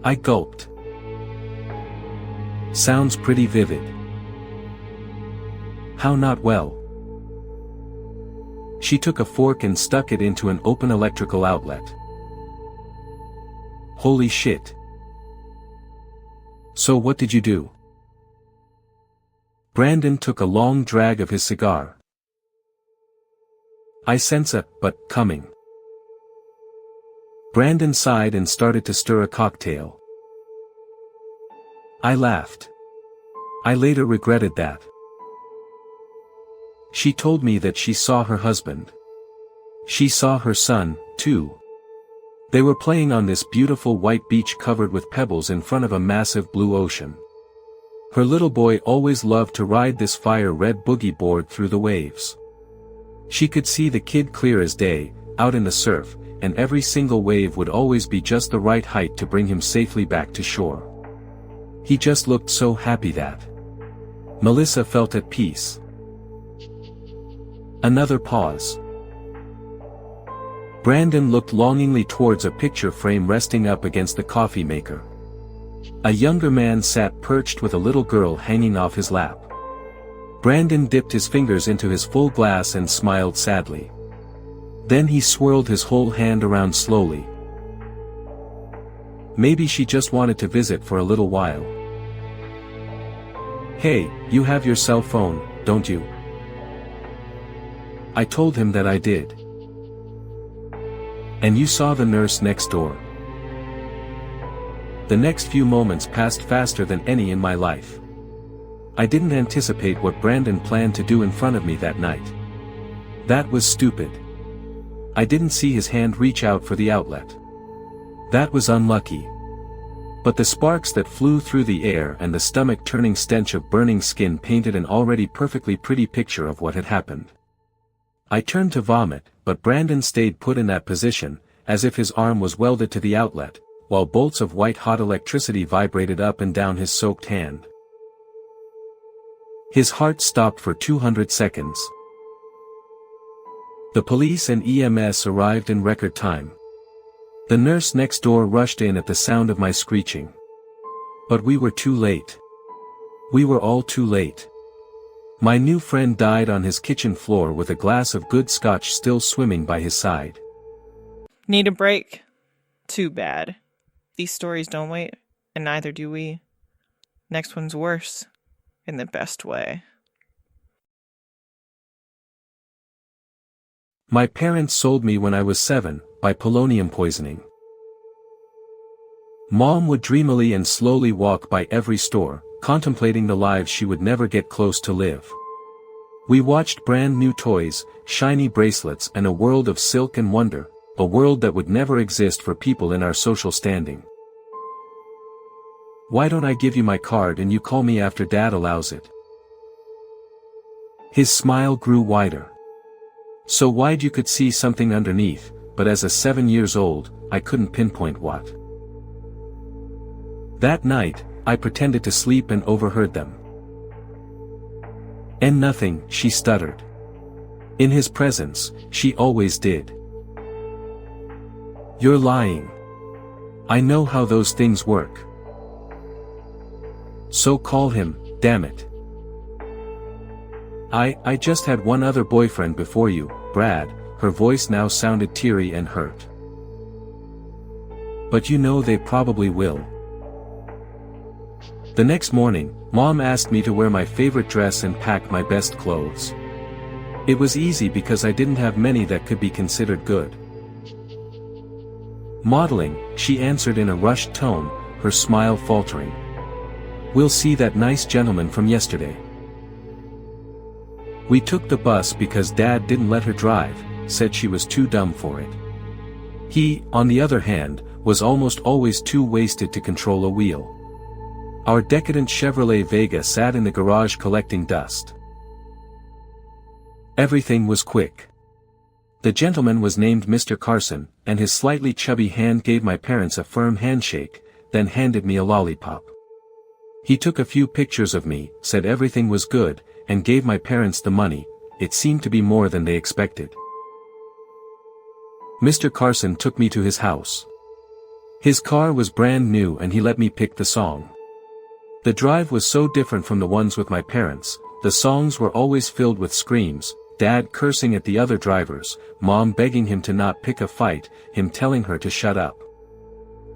I gulped. Sounds pretty vivid. How not well? She took a fork and stuck it into an open electrical outlet. Holy shit. So what did you do? Brandon took a long drag of his cigar. I sense a but coming. Brandon sighed and started to stir a cocktail. I laughed. I later regretted that. She told me that she saw her husband. She saw her son, too. They were playing on this beautiful white beach covered with pebbles in front of a massive blue ocean. Her little boy always loved to ride this fire-red boogie board through the waves. She could see the kid clear as day, out in the surf, and every single wave would always be just the right height to bring him safely back to shore. He just looked so happy that Melissa felt at peace. Another pause. Brandon looked longingly towards a picture frame resting up against the coffee maker. A younger man sat perched with a little girl hanging off his lap. Brandon dipped his fingers into his full glass and smiled sadly. Then he swirled his whole hand around slowly. Maybe she just wanted to visit for a little while. Hey, you have your cell phone, don't you? I told him that I did. And you saw the nurse next door. The next few moments passed faster than any in my life. I didn't anticipate what Brandon planned to do in front of me that night. That was stupid. I didn't see his hand reach out for the outlet. That was unlucky. But the sparks that flew through the air and the stomach-turning stench of burning skin painted an already perfectly pretty picture of what had happened. I turned to vomit, but Brandon stayed put in that position, as if his arm was welded to the outlet, while bolts of white-hot electricity vibrated up and down his soaked hand. His heart stopped for 200 seconds. The police and EMS arrived in record time. The nurse next door rushed in at the sound of my screeching. But we were too late. We were all too late. My new friend died on his kitchen floor with a glass of good scotch still swimming by his side. Need a break? Too bad. These stories don't wait, and neither do we. Next one's worse, in the best way. My parents sold me when I was 7, by polonium poisoning. Mom would dreamily and slowly walk by every store, contemplating the lives she would never get close to live. We watched brand new toys, shiny bracelets and a world of silk and wonder, a world that would never exist for people in our social standing. "Why don't I give you my card and you call me after Dad allows it?" His smile grew wider. So wide you could see something underneath, but as a 7 years old, I couldn't pinpoint what. That night, I pretended to sleep and overheard them. "And nothing," she stuttered. In his presence, she always did. "You're lying. I know how those things work." "So call him, damn it." I just had one other boyfriend before you, Brad," her voice now sounded teary and hurt. "But you know they probably will." The next morning, Mom asked me to wear my favorite dress and pack my best clothes. It was easy because I didn't have many that could be considered good. "Modeling," she answered in a rushed tone, her smile faltering. "We'll see that nice gentleman from yesterday." We took the bus because Dad didn't let her drive, said she was too dumb for it. He, on the other hand, was almost always too wasted to control a wheel. Our decadent Chevrolet Vega sat in the garage collecting dust. Everything was quick. The gentleman was named Mr. Carson, and his slightly chubby hand gave my parents a firm handshake, then handed me a lollipop. He took a few pictures of me, said everything was good, and gave my parents the money. It seemed to be more than they expected. Mr. Carson took me to his house. His car was brand new and he let me pick the song. The drive was so different from the ones with my parents. The songs were always filled with screams, Dad cursing at the other drivers, Mom begging him to not pick a fight, him telling her to shut up.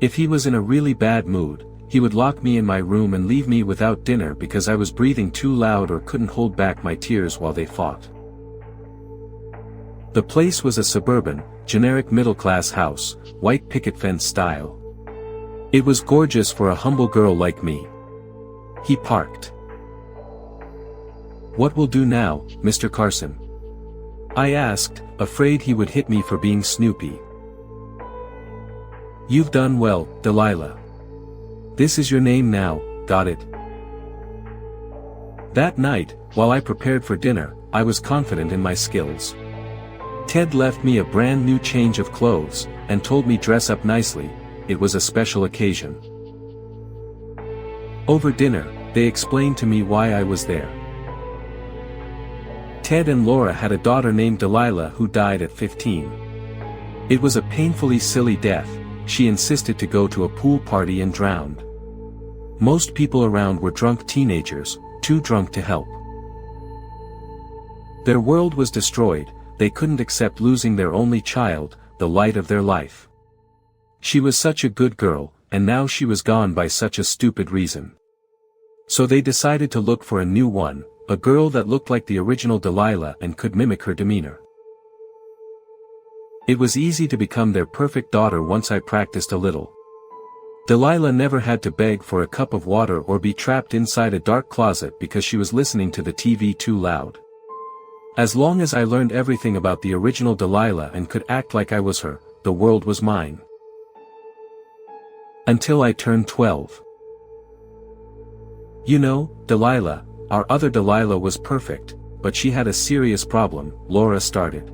If he was in a really bad mood, he would lock me in my room and leave me without dinner because I was breathing too loud or couldn't hold back my tears while they fought. The place was a suburban, generic middle-class house, white picket fence style. It was gorgeous for a humble girl like me. He parked. "What will do now, Mr. Carson?" I asked, afraid he would hit me for being snoopy. "You've done well, Delilah. This is your name now, got it?" That night, while I prepared for dinner, I was confident in my skills. Ted left me a brand new change of clothes, and told me dress up nicely, it was a special occasion. Over dinner, they explained to me why I was there. Ted and Laura had a daughter named Delilah who died at 15. It was a painfully silly death. She insisted to go to a pool party and drowned. Most people around were drunk teenagers, too drunk to help. Their world was destroyed, they couldn't accept losing their only child, the light of their life. She was such a good girl, and now she was gone by such a stupid reason. So they decided to look for a new one, a girl that looked like the original Delilah and could mimic her demeanor. It was easy to become their perfect daughter once I practiced a little. Delilah never had to beg for a cup of water or be trapped inside a dark closet because she was listening to the TV too loud. As long as I learned everything about the original Delilah and could act like I was her, the world was mine. Until I turned 12. "You know, Delilah, our other Delilah was perfect, but she had a serious problem," Laura started.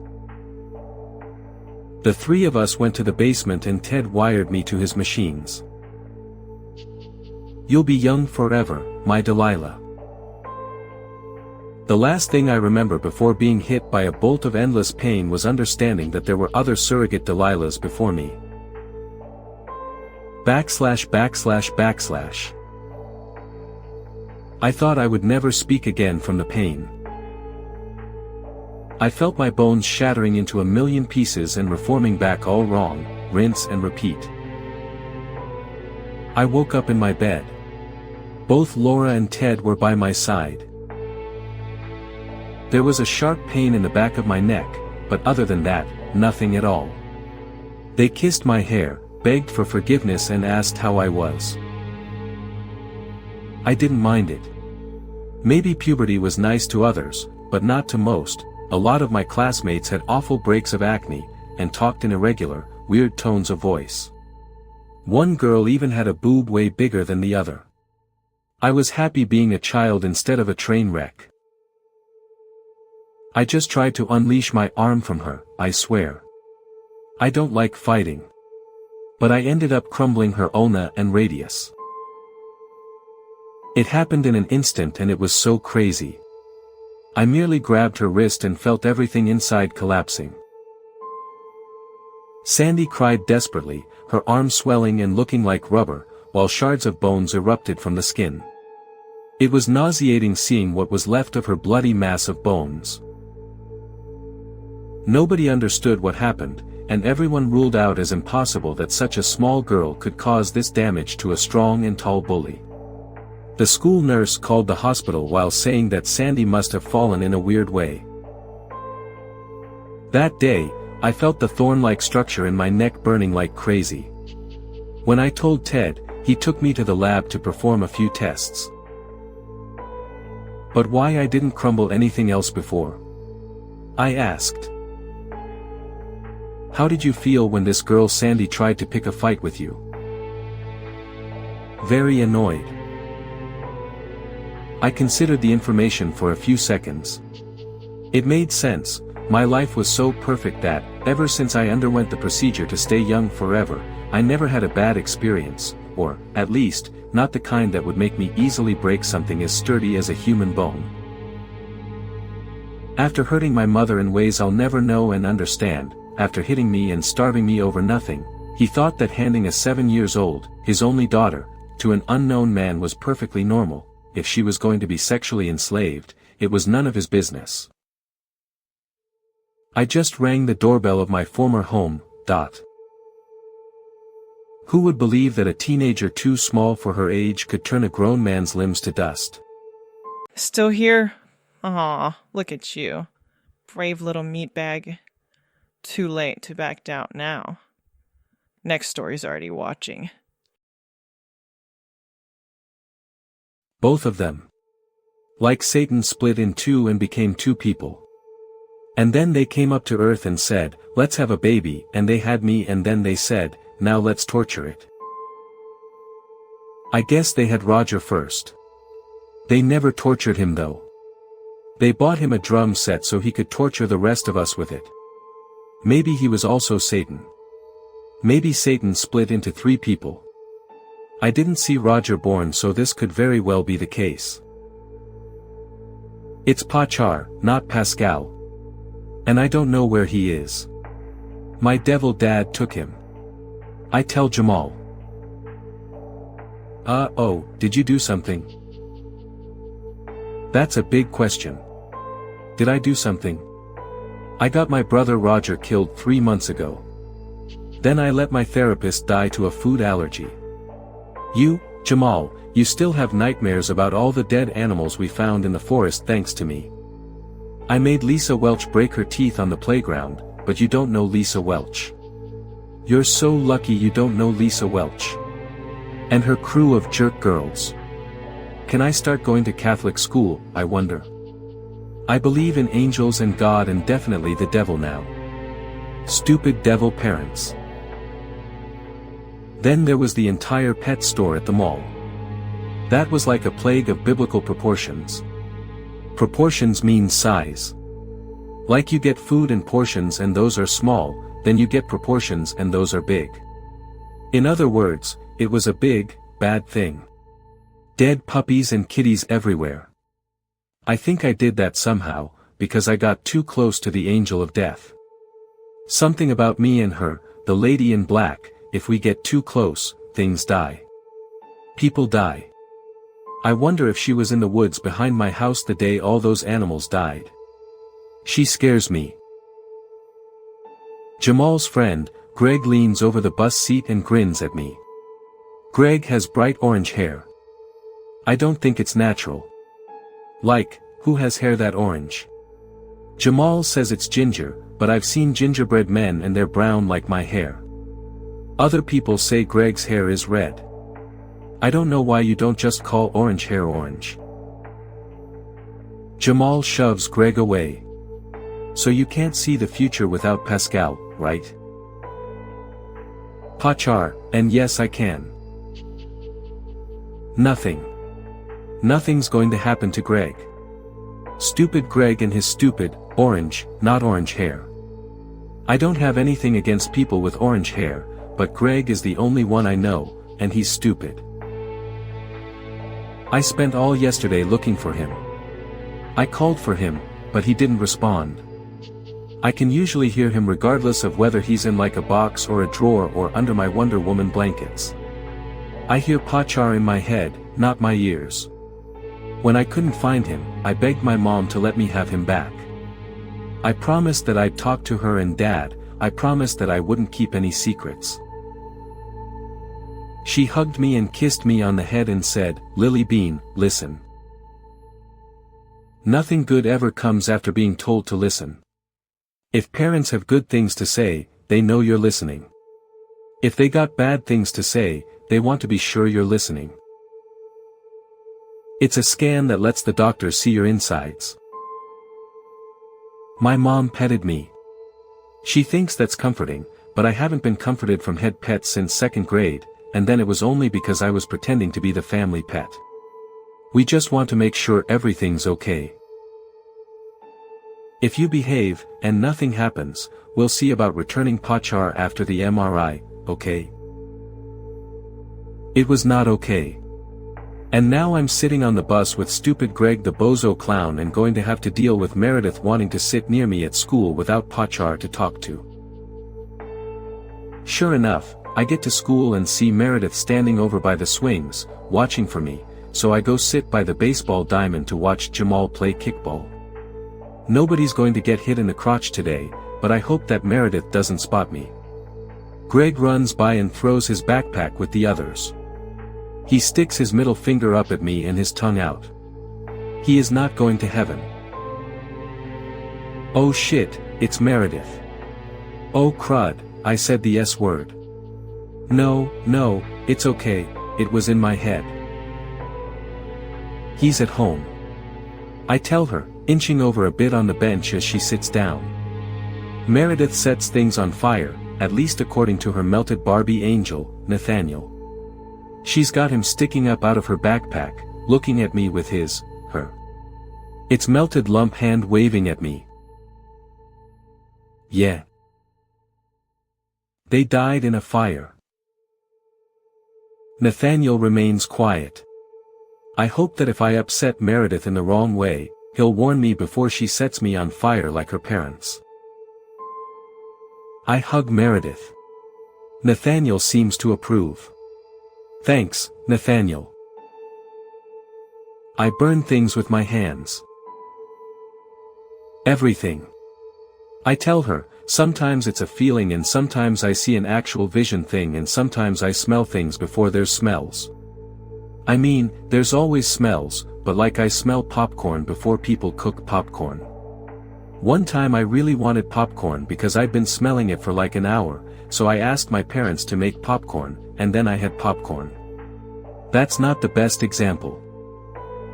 The three of us went to the basement and Ted wired me to his machines. "You'll be young forever, my Delilah." The last thing I remember before being hit by a bolt of endless pain was understanding that there were other surrogate Delilahs before me. // I thought I would never speak again from the pain. I felt my bones shattering into a million pieces and reforming back all wrong, rinse and repeat. I woke up in my bed. Both Laura and Ted were by my side. There was a sharp pain in the back of my neck, but other than that, nothing at all. They kissed my hair, begged for forgiveness and asked how I was. I didn't mind it. Maybe puberty was nice to others, but not to most. A lot of my classmates had awful breaks of acne, and talked in irregular, weird tones of voice. One girl even had a boob way bigger than the other. I was happy being a child instead of a train wreck. I just tried to unleash my arm from her, I swear. I don't like fighting. But I ended up crumbling her ulna and radius. It happened in an instant and it was so crazy. I merely grabbed her wrist and felt everything inside collapsing. Sandy cried desperately, her arm swelling and looking like rubber, while shards of bones erupted from the skin. It was nauseating seeing what was left of her bloody mass of bones. Nobody understood what happened, and everyone ruled out as impossible that such a small girl could cause this damage to a strong and tall bully. The school nurse called the hospital while saying that Sandy must have fallen in a weird way. That day, I felt the thorn-like structure in my neck burning like crazy. When I told Ted, he took me to the lab to perform a few tests. But why I didn't crumble anything else before? I asked. How did you feel when this girl Sandy tried to pick a fight with you? Very annoyed. I considered the information for a few seconds. It made sense. My life was so perfect that, ever since I underwent the procedure to stay young forever, I never had a bad experience, or, at least, not the kind that would make me easily break something as sturdy as a human bone. After hurting my mother in ways I'll never know and understand, after hitting me and starving me over nothing, he thought that handing a 7-year-old, his only daughter, to an unknown man was perfectly normal. If she was going to be sexually enslaved, it was none of his business. I just rang the doorbell of my former home. Who would believe that a teenager too small for her age could turn a grown man's limbs to dust? Still here? Aw, look at you. Brave little meatbag. Too late to back out now. Next story's already watching. Both of them. Like Satan split in two and became two people. And then they came up to Earth and said, let's have a baby, and they had me, and then they said, now let's torture it. I guess they had Roger first. They never tortured him though. They bought him a drum set so he could torture the rest of us with it. Maybe he was also Satan. Maybe Satan split into 3 people. I didn't see Roger born, so this could very well be the case. It's Pachar, not Pascal. And I don't know where he is. My devil dad took him. I tell Jamal. Oh, did you do something? That's a big question. Did I do something? I got my brother Roger killed 3 months ago. Then I let my therapist die to a food allergy. You, Jamal, you still have nightmares about all the dead animals we found in the forest thanks to me. I made Lisa Welch break her teeth on the playground, but you don't know Lisa Welch. You're so lucky you don't know Lisa Welch. And her crew of jerk girls. Can I start going to Catholic school, I wonder? I believe in angels and God and definitely the devil now. Stupid devil parents. Then there was the entire pet store at the mall. That was like a plague of biblical proportions. Proportions mean size. Like you get food in portions and those are small, then you get proportions and those are big. In other words, it was a big, bad thing. Dead puppies and kitties everywhere. I think I did that somehow, because I got too close to the angel of death. Something about me and her, the lady in black, if we get too close, things die. People die. I wonder if she was in the woods behind my house the day all those animals died. She scares me. Jamal's friend, Greg, leans over the bus seat and grins at me. Greg has bright orange hair. I don't think it's natural. Like, who has hair that orange? Jamal says it's ginger, but I've seen gingerbread men and they're brown like my hair. Other people say Greg's hair is red. I don't know why you don't just call orange hair orange. Jamal shoves Greg away. So you can't see the future without Pascal, right? Pachar, and yes I can. Nothing. Nothing's going to happen to Greg. Stupid Greg and his stupid, orange, not orange hair. I don't have anything against people with orange hair, but Greg is the only one I know, and he's stupid. I spent all yesterday looking for him. I called for him, but he didn't respond. I can usually hear him regardless of whether he's in like a box or a drawer or under my Wonder Woman blankets. I hear Pachar in my head, not my ears. When I couldn't find him, I begged my mom to let me have him back. I promised that I'd talk to her and Dad, I promised that I wouldn't keep any secrets. She hugged me and kissed me on the head and said, "Lily Bean, listen. Nothing good ever comes after being told to listen. If parents have good things to say, they know you're listening. If they got bad things to say, they want to be sure you're listening. It's a scan that lets the doctor see your insides." My mom petted me. She thinks that's comforting, but I haven't been comforted from head pets since 2nd grade, and then it was only because I was pretending to be the family pet. We just want to make sure everything's okay. If you behave, and nothing happens, we'll see about returning Pachar after the MRI, okay? It was not okay. And now I'm sitting on the bus with stupid Greg the bozo clown and going to have to deal with Meredith wanting to sit near me at school without Pachar to talk to. Sure enough, I get to school and see Meredith standing over by the swings, watching for me, so I go sit by the baseball diamond to watch Jamal play kickball. Nobody's going to get hit in the crotch today, but I hope that Meredith doesn't spot me. Greg runs by and throws his backpack with the others. He sticks his middle finger up at me and his tongue out. He is not going to heaven. Oh shit, it's Meredith. Oh crud, I said the S word. No, it's okay, it was in my head. He's at home. I tell her, inching over a bit on the bench as she sits down. Meredith sets things on fire, at least according to her melted Barbie angel, Nathaniel. She's got him sticking up out of her backpack, looking at me with her its melted lump hand waving at me. Yeah. They died in a fire. Nathaniel remains quiet. I hope that if I upset Meredith in the wrong way, he'll warn me before she sets me on fire like her parents. I hug Meredith. Nathaniel seems to approve. Thanks, Nathaniel. I burn things with my hands. Everything. I tell her, sometimes it's a feeling and sometimes I see an actual vision thing and sometimes I smell things before there's smells. I mean, there's always smells, but like I smell popcorn before people cook popcorn. One time I really wanted popcorn because I'd been smelling it for like an hour, so I asked my parents to make popcorn, and then I had popcorn. That's not the best example.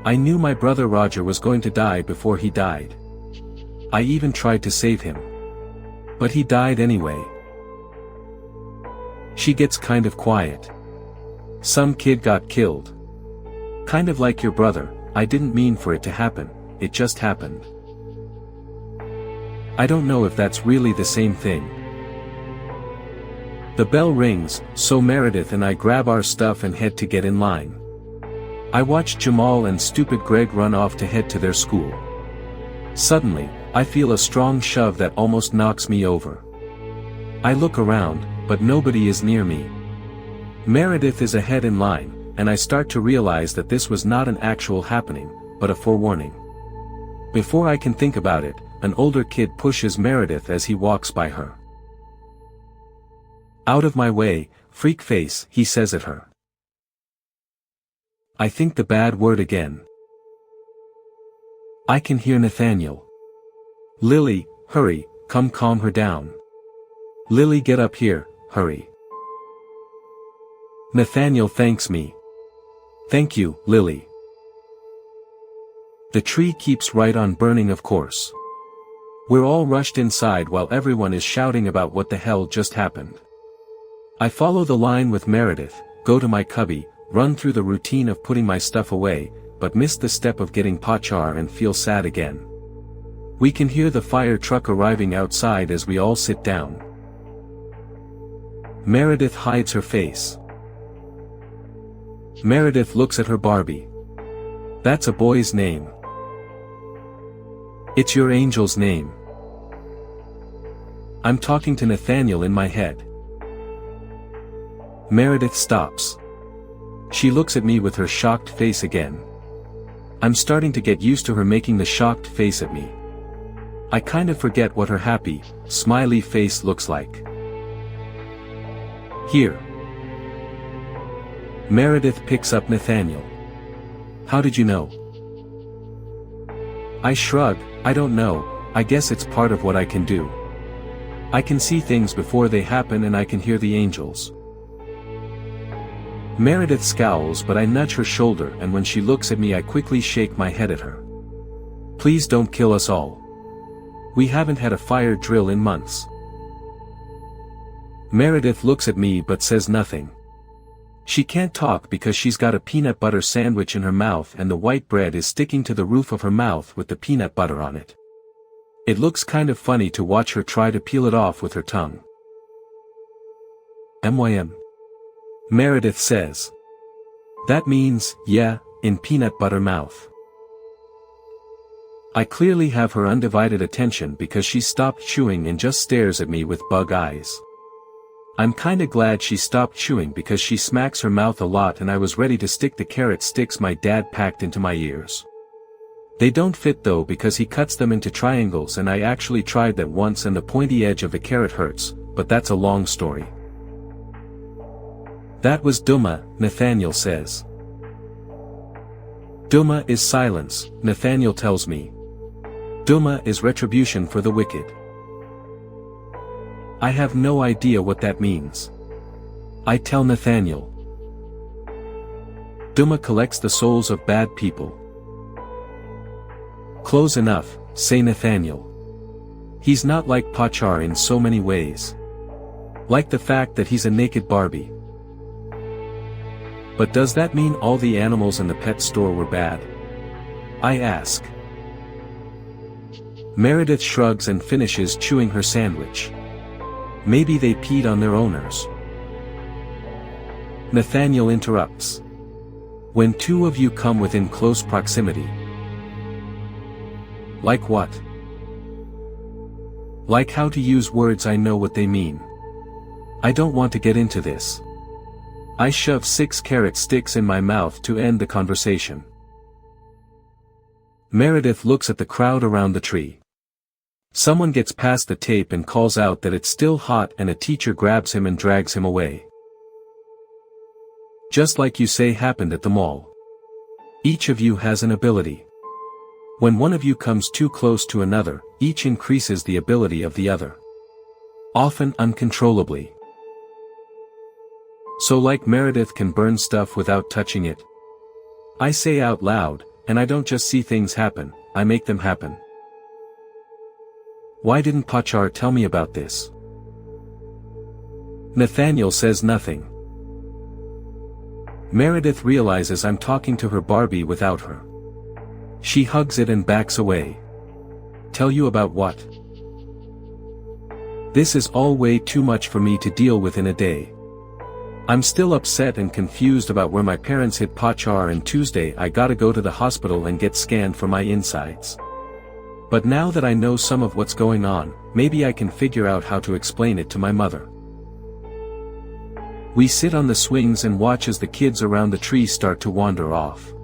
I knew my brother Roger was going to die before he died. I even tried to save him. But he died anyway. She gets kind of quiet. Some kid got killed. Kind of like your brother, I didn't mean for it to happen, it just happened. I don't know if that's really the same thing. The bell rings, so Meredith and I grab our stuff and head to get in line. I watch Jamal and stupid Greg run off to head to their school. Suddenly, I feel a strong shove that almost knocks me over. I look around, but nobody is near me. Meredith is ahead in line, and I start to realize that this was not an actual happening, but a forewarning. Before I can think about it, an older kid pushes Meredith as he walks by her. "Out of my way, freak face," he says at her. I think the bad word again. I can hear Nathaniel. "Lily, hurry, come calm her down. Lily, get up here, hurry." Nathaniel thanks me. "Thank you, Lily." The tree keeps right on burning, of course. We're all rushed inside while everyone is shouting about what the hell just happened. I follow the line with Meredith, go to my cubby, run through the routine of putting my stuff away, but miss the step of getting Pachar and feel sad again. We can hear the fire truck arriving outside as we all sit down. Meredith hides her face. Meredith looks at her Barbie. That's a boy's name. It's your angel's name. I'm talking to Nathaniel in my head. Meredith stops. She looks at me with her shocked face again. I'm starting to get used to her making the shocked face at me. I kind of forget what her happy, smiley face looks like. Here. Meredith picks up Nathaniel. How did you know? I shrug. I don't know, I guess it's part of what I can do. I can see things before they happen and I can hear the angels. Meredith scowls, but I nudge her shoulder, and when she looks at me I quickly shake my head at her. Please don't kill us all. We haven't had a fire drill in months. Meredith looks at me but says nothing. She can't talk because she's got a peanut butter sandwich in her mouth and the white bread is sticking to the roof of her mouth with the peanut butter on it. It looks kind of funny to watch her try to peel it off with her tongue. MYM. Meredith says. That means, yeah, in peanut butter mouth. I clearly have her undivided attention because she stopped chewing and just stares at me with bug eyes. I'm kinda glad she stopped chewing because she smacks her mouth a lot and I was ready to stick the carrot sticks my dad packed into my ears. They don't fit though because he cuts them into triangles and I actually tried that once and the pointy edge of the carrot hurts, but that's a long story. That was Duma, Nathaniel says. Duma is silence, Nathaniel tells me. Duma is retribution for the wicked. I have no idea what that means. I tell Nathaniel. Duma collects the souls of bad people. Close enough, say Nathaniel. He's not like Pachar in so many ways. Like the fact that he's a naked Barbie. But does that mean all the animals in the pet store were bad? I ask. Meredith shrugs and finishes chewing her sandwich. Maybe they peed on their owners. Nathaniel interrupts. When two of you come within close proximity. Like what? Like how to use words I know what they mean. I don't want to get into this. I shove 6 carrot sticks in my mouth to end the conversation. Meredith looks at the crowd around the tree. Someone gets past the tape and calls out that it's still hot and a teacher grabs him and drags him away. Just like you say happened at the mall. Each of you has an ability. When one of you comes too close to another, each increases the ability of the other. Often uncontrollably. So like Meredith can burn stuff without touching it. I say out loud, and I don't just see things happen, I make them happen. Why didn't Pachar tell me about this? Nathaniel says nothing. Meredith realizes I'm talking to her Barbie without her. She hugs it and backs away. Tell you about what? This is all way too much for me to deal with in a day. I'm still upset and confused about where my parents hid Pachar, and Tuesday I gotta go to the hospital and get scanned for my insides. But now that I know some of what's going on, maybe I can figure out how to explain it to my mother. We sit on the swings and watch as the kids around the tree start to wander off.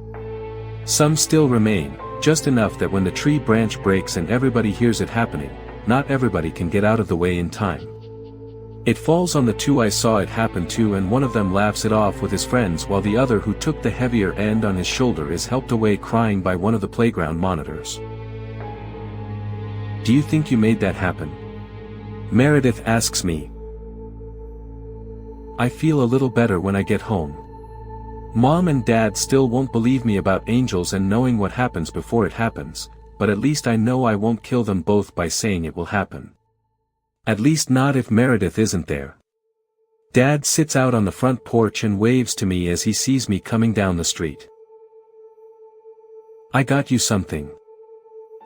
Some still remain, just enough that when the tree branch breaks and everybody hears it happening, not everybody can get out of the way in time. It falls on the 2 I saw it happen to, and one of them laughs it off with his friends while the other, who took the heavier end on his shoulder, is helped away crying by one of the playground monitors. Do you think you made that happen? Meredith asks me. I feel a little better when I get home. Mom and Dad still won't believe me about angels and knowing what happens before it happens, but at least I know I won't kill them both by saying it will happen. At least not if Meredith isn't there. Dad sits out on the front porch and waves to me as he sees me coming down the street. "I got you something."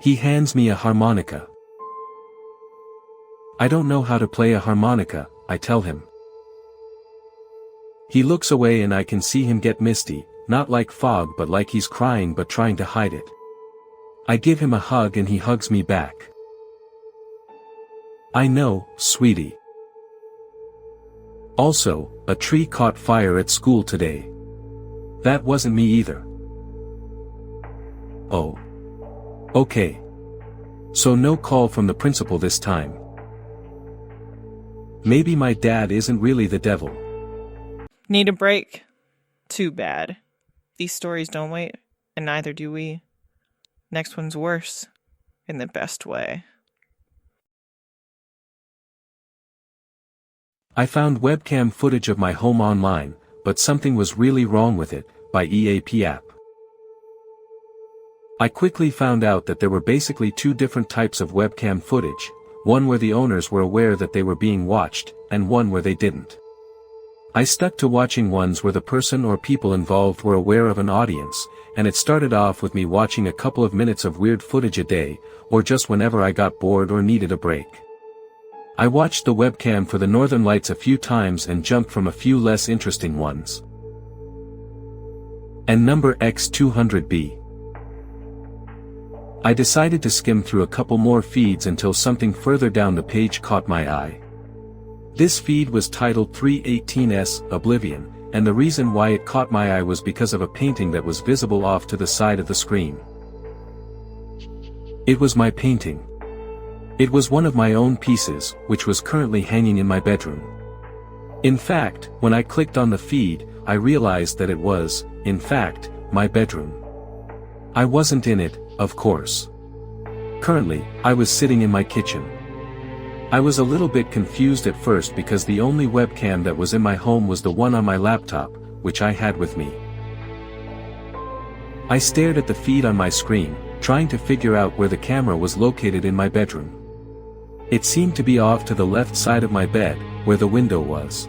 He hands me a harmonica. "I don't know how to play a harmonica," I tell him. He looks away and I can see him get misty, not like fog but like he's crying but trying to hide it. I give him a hug and he hugs me back. "I know, sweetie. Also, a tree caught fire at school today. That wasn't me either." "Oh. Okay. So no call from the principal this time. Maybe my dad isn't really the devil." Need a break? Too bad. These stories don't wait, and neither do we. Next one's worse. In the best way. I found webcam footage of my home online, but something was really wrong with it, by EAP app. I quickly found out that there were basically two different types of webcam footage, one where the owners were aware that they were being watched, and one where they didn't. I stuck to watching ones where the person or people involved were aware of an audience, and it started off with me watching a couple of minutes of weird footage a day, or just whenever I got bored or needed a break. I watched the webcam for the Northern Lights a few times and jumped from a few less interesting ones. And number X200B. I decided to skim through a couple more feeds until something further down the page caught my eye. This feed was titled 318S, Oblivion, and the reason why it caught my eye was because of a painting that was visible off to the side of the screen. It was my painting. It was one of my own pieces, which was currently hanging in my bedroom. In fact, when I clicked on the feed, I realized that it was, in fact, my bedroom. I wasn't in it, of course. Currently, I was sitting in my kitchen. I was a little bit confused at first because the only webcam that was in my home was the one on my laptop, which I had with me. I stared at the feed on my screen, trying to figure out where the camera was located in my bedroom. It seemed to be off to the left side of my bed, where the window was.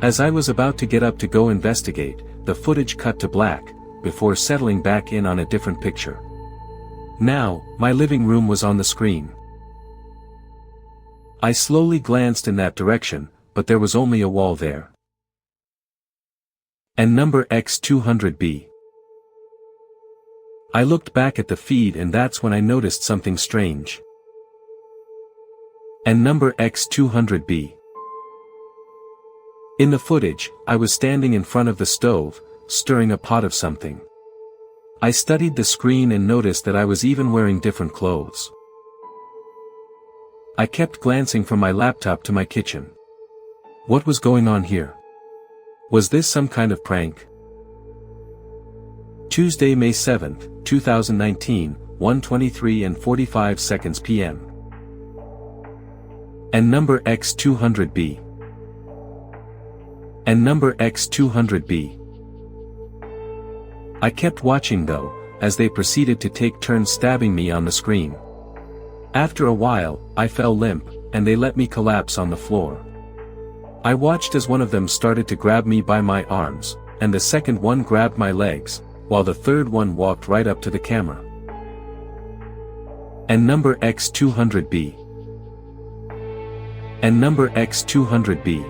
As I was about to get up to go investigate, the footage cut to black, before settling back in on a different picture. Now, my living room was on the screen. I slowly glanced in that direction, but there was only a wall there. And number X200B. I looked back at the feed and that's when I noticed something strange. And number X200B. In the footage, I was standing in front of the stove, stirring a pot of something. I studied the screen and noticed that I was even wearing different clothes. I kept glancing from my laptop to my kitchen. What was going on here? Was this some kind of prank? Tuesday, May 7th, 2019, 1:23 and 45 seconds p.m. And number X200B. And number X200B. I kept watching though, as they proceeded to take turns stabbing me on the screen. After a while, I fell limp, and they let me collapse on the floor. I watched as one of them started to grab me by my arms, and the second one grabbed my legs, while the third one walked right up to the camera. And number X200B. And number X200B.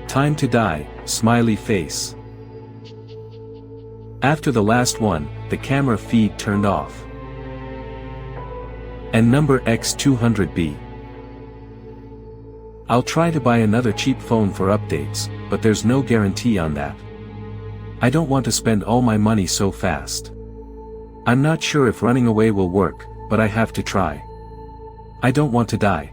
Time to die, smiley face. After the last one, the camera feed turned off. And number X200B. I'll try to buy another cheap phone for updates, but there's no guarantee on that. I don't want to spend all my money so fast. I'm not sure if running away will work, but I have to try. I don't want to die.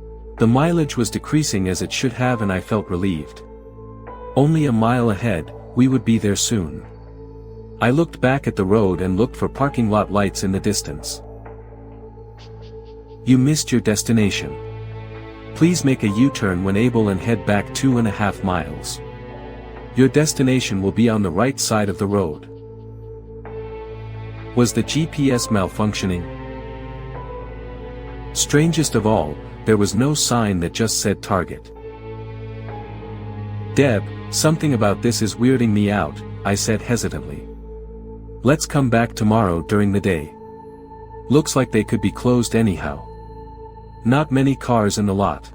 The mileage was decreasing as it should have, and I felt relieved. Only a mile ahead, we would be there soon. I looked back at the road and looked for parking lot lights in the distance. You missed your destination. Please make a U-turn when able and head back 2.5 miles. Your destination will be on the right side of the road. Was the GPS malfunctioning? Strangest of all, there was no sign that just said target. Deb, something about this is weirding me out, I said hesitantly. Let's come back tomorrow during the day. Looks like they could be closed anyhow. Not many cars in the lot.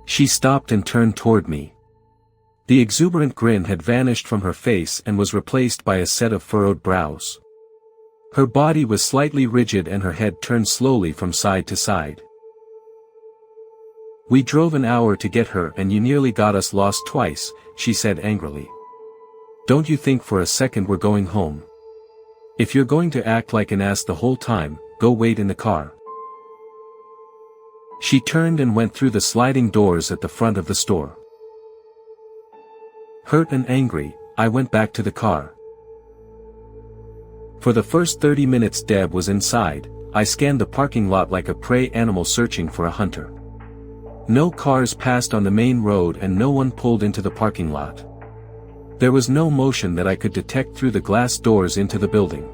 She stopped and turned toward me. The exuberant grin had vanished from her face and was replaced by a set of furrowed brows. Her body was slightly rigid and her head turned slowly from side to side. We drove an hour to get her and you nearly got us lost twice, she said angrily. Don't you think for a second we're going home? If you're going to act like an ass the whole time, go wait in the car. She turned and went through the sliding doors at the front of the store. Hurt and angry, I went back to the car. For the first 30 minutes Deb was inside, I scanned the parking lot like a prey animal searching for a hunter. No cars passed on the main road and no one pulled into the parking lot. There was no motion that I could detect through the glass doors into the building.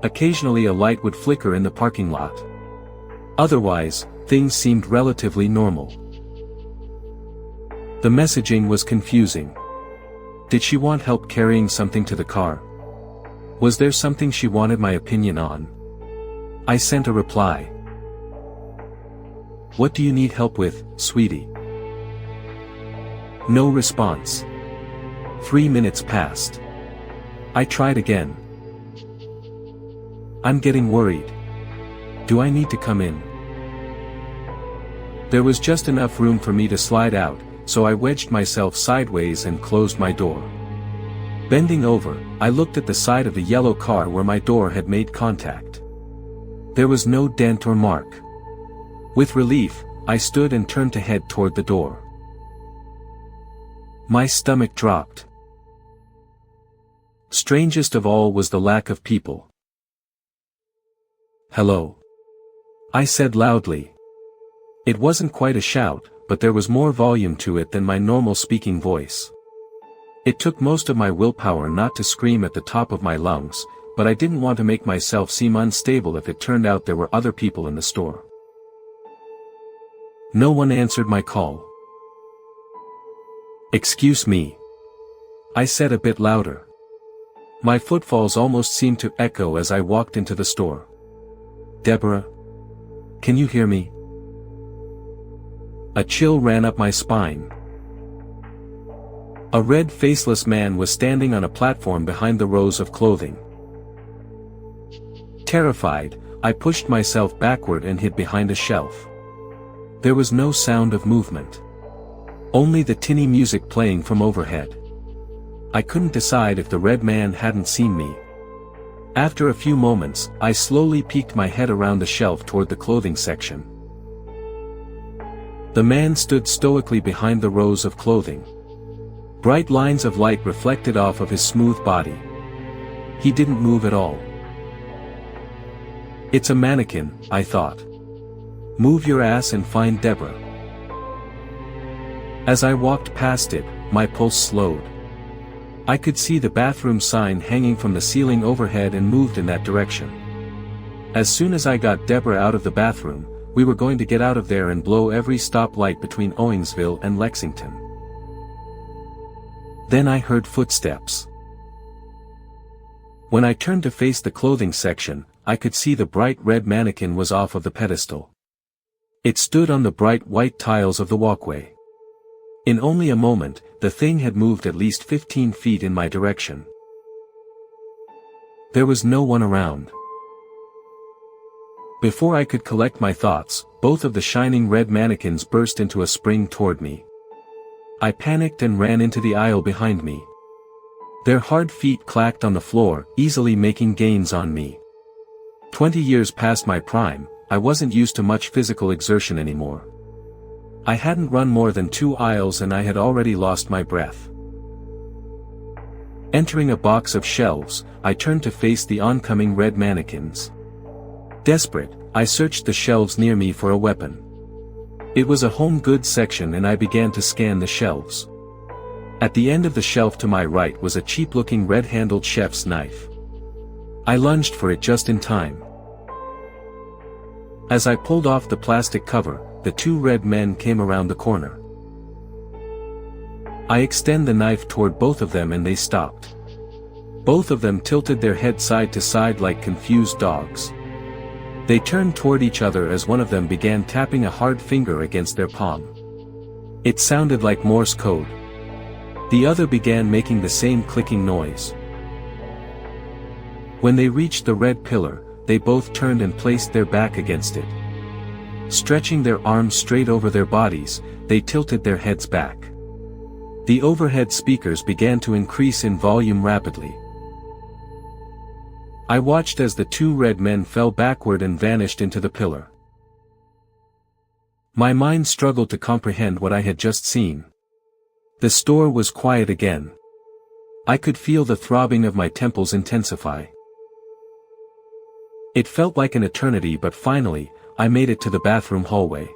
Occasionally a light would flicker in the parking lot. Otherwise, things seemed relatively normal. The messaging was confusing. Did she want help carrying something to the car? Was there something she wanted my opinion on? I sent a reply. What do you need help with, sweetie? No response. 3 minutes passed. I tried again. I'm getting worried. Do I need to come in? There was just enough room for me to slide out, so I wedged myself sideways and closed my door. Bending over, I looked at the side of the yellow car where my door had made contact. There was no dent or mark. With relief, I stood and turned to head toward the door. My stomach dropped. Strangest of all was the lack of people. Hello. I said loudly. It wasn't quite a shout, but there was more volume to it than my normal speaking voice. It took most of my willpower not to scream at the top of my lungs, but I didn't want to make myself seem unstable if it turned out there were other people in the store. No one answered my call. Excuse me. I said a bit louder. My footfalls almost seemed to echo as I walked into the store. Deborah? Can you hear me? A chill ran up my spine. A red faceless man was standing on a platform behind the rows of clothing. Terrified, I pushed myself backward and hid behind a shelf. There was no sound of movement. Only the tinny music playing from overhead. I couldn't decide if the red man hadn't seen me. After a few moments, I slowly peeked my head around the shelf toward the clothing section. The man stood stoically behind the rows of clothing. Bright lines of light reflected off of his smooth body. He didn't move at all. It's a mannequin, I thought. Move your ass and find Deborah. As I walked past it, my pulse slowed. I could see the bathroom sign hanging from the ceiling overhead and moved in that direction. As soon as I got Deborah out of the bathroom, we were going to get out of there and blow every stoplight between Owingsville and Lexington. Then I heard footsteps. When I turned to face the clothing section, I could see the bright red mannequin was off of the pedestal. It stood on the bright white tiles of the walkway. In only a moment, the thing had moved at least 15 feet in my direction. There was no one around. Before I could collect my thoughts, both of the shining red mannequins burst into a spring toward me. I panicked and ran into the aisle behind me. Their hard feet clacked on the floor, easily making gains on me. 20 years past my prime, I wasn't used to much physical exertion anymore. I hadn't run more than 2 aisles and I had already lost my breath. Entering a box of shelves, I turned to face the oncoming red mannequins. Desperate, I searched the shelves near me for a weapon. It was a home goods section and I began to scan the shelves. At the end of the shelf to my right was a cheap-looking red-handled chef's knife. I lunged for it just in time. As I pulled off the plastic cover, the 2 red men came around the corner. I extend the knife toward both of them and they stopped. Both of them tilted their head side to side like confused dogs. They turned toward each other as one of them began tapping a hard finger against their palm. It sounded like Morse code. The other began making the same clicking noise. When they reached the red pillar, they both turned and placed their back against it. Stretching their arms straight over their bodies, they tilted their heads back. The overhead speakers began to increase in volume rapidly. I watched as the 2 red men fell backward and vanished into the pillar. My mind struggled to comprehend what I had just seen. The store was quiet again. I could feel the throbbing of my temples intensify. It felt like an eternity, but finally, I made it to the bathroom hallway.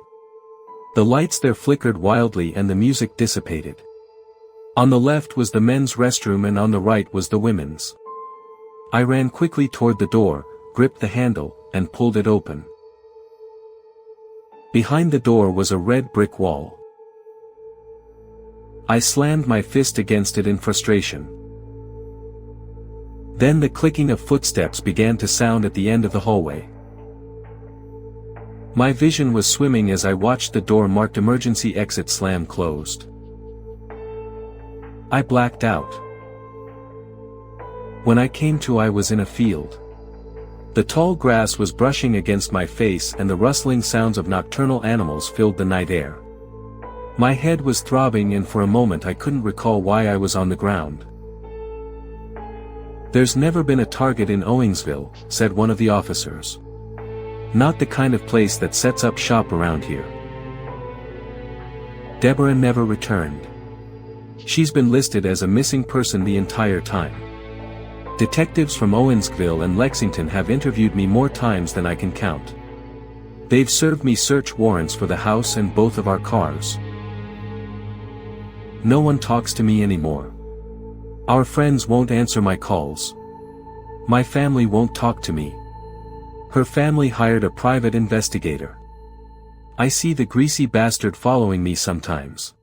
The lights there flickered wildly and the music dissipated. On the left was the men's restroom and on the right was the women's. I ran quickly toward the door, gripped the handle, and pulled it open. Behind the door was a red brick wall. I slammed my fist against it in frustration. Then the clicking of footsteps began to sound at the end of the hallway. My vision was swimming as I watched the door marked emergency exit slam closed. I blacked out. When I came to, I was in a field. The tall grass was brushing against my face and the rustling sounds of nocturnal animals filled the night air. My head was throbbing and for a moment I couldn't recall why I was on the ground. "There's never been a target in Owingsville," said one of the officers. "Not the kind of place that sets up shop around here." Deborah never returned. She's been listed as a missing person the entire time. Detectives from Owensville and Lexington have interviewed me more times than I can count. They've served me search warrants for the house and both of our cars. No one talks to me anymore. Our friends won't answer my calls. My family won't talk to me. Her family hired a private investigator. I see the greasy bastard following me sometimes.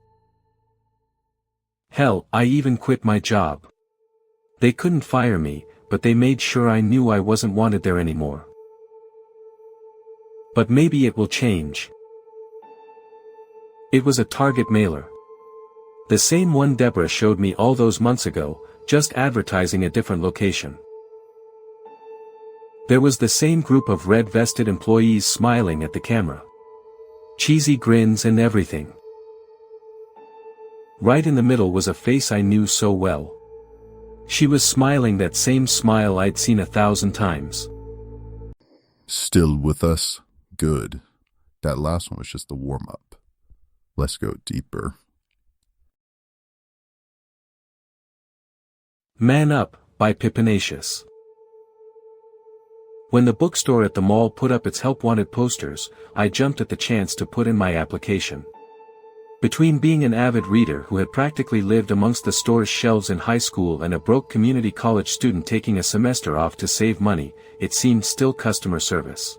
Hell, I even quit my job. They couldn't fire me, but they made sure I knew I wasn't wanted there anymore. But maybe it will change. It was a Target mailer. The same one Deborah showed me all those months ago, just advertising a different location. There was the same group of red-vested employees smiling at the camera. Cheesy grins and everything. Right in the middle was a face I knew so well. She was smiling that same smile I'd seen 1,000 times. Still with us? Good. That last one was just the warm-up. Let's go deeper. Man Up, by Pippinacious. When the bookstore at the mall put up its help wanted posters, I jumped at the chance to put in my application. Between being an avid reader who had practically lived amongst the store's shelves in high school and a broke community college student taking a semester off to save money, it seemed still customer service.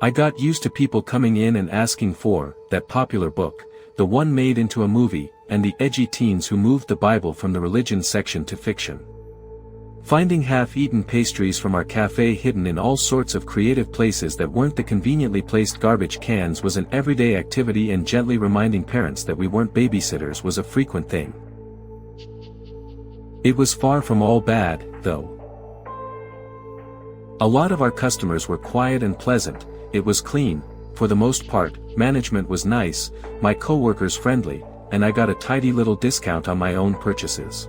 I got used to people coming in and asking for that popular book, the one made into a movie, and the edgy teens who moved the Bible from the religion section to fiction. Finding half-eaten pastries from our cafe hidden in all sorts of creative places that weren't the conveniently placed garbage cans was an everyday activity, and gently reminding parents that we weren't babysitters was a frequent thing. It was far from all bad, though. A lot of our customers were quiet and pleasant, it was clean, for the most part, management was nice, my coworkers friendly, and I got a tidy little discount on my own purchases.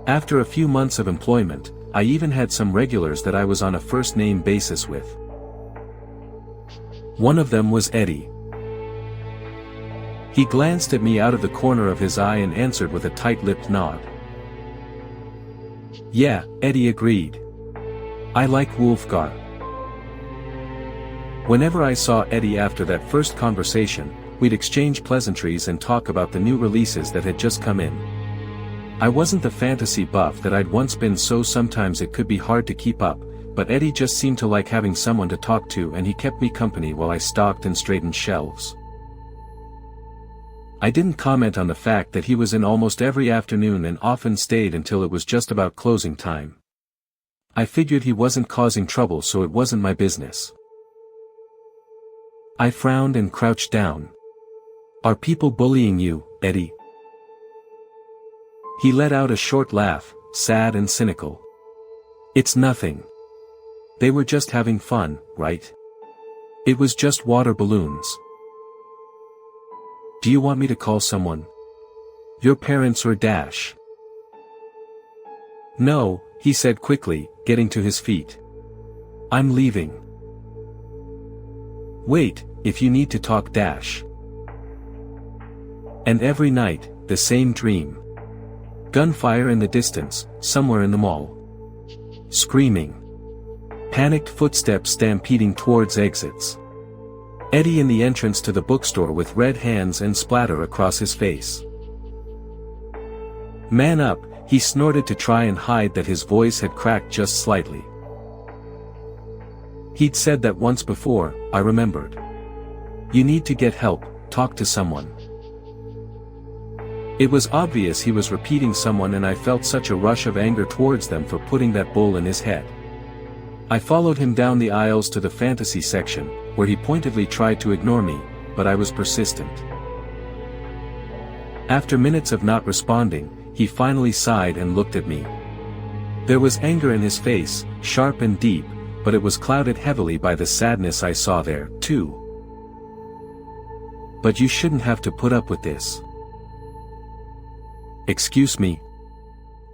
After a few months of employment, I even had some regulars that I was on a first-name basis with. One of them was Eddie. He glanced at me out of the corner of his eye and answered with a tight-lipped nod. Yeah, Eddie agreed. I like Wolfgar. Whenever I saw Eddie after that first conversation, we'd exchange pleasantries and talk about the new releases that had just come in. I wasn't the fantasy buff that I'd once been, so sometimes it could be hard to keep up, but Eddie just seemed to like having someone to talk to, and he kept me company while I stocked and straightened shelves. I didn't comment on the fact that he was in almost every afternoon and often stayed until it was just about closing time. I figured he wasn't causing trouble, so it wasn't my business. I frowned and crouched down. Are people bullying you, Eddie? He let out a short laugh, sad and cynical. It's nothing. They were just having fun, right? It was just water balloons. Do you want me to call someone? Your parents or Dash? No, he said quickly, getting to his feet. I'm leaving. Wait, if you need to talk, Dash. And every night, the same dream. Gunfire in the distance, somewhere in the mall. Screaming. Panicked footsteps stampeding towards exits. Eddie in the entrance to the bookstore with red hands and splatter across his face. Man up, he snorted to try and hide that his voice had cracked just slightly. He'd said that once before, I remembered. You need to get help, talk to someone. It was obvious he was repeating someone, and I felt such a rush of anger towards them for putting that bull in his head. I followed him down the aisles to the fantasy section, where he pointedly tried to ignore me, but I was persistent. After minutes of not responding, he finally sighed and looked at me. There was anger in his face, sharp and deep, but it was clouded heavily by the sadness I saw there, too. But you shouldn't have to put up with this. Excuse me.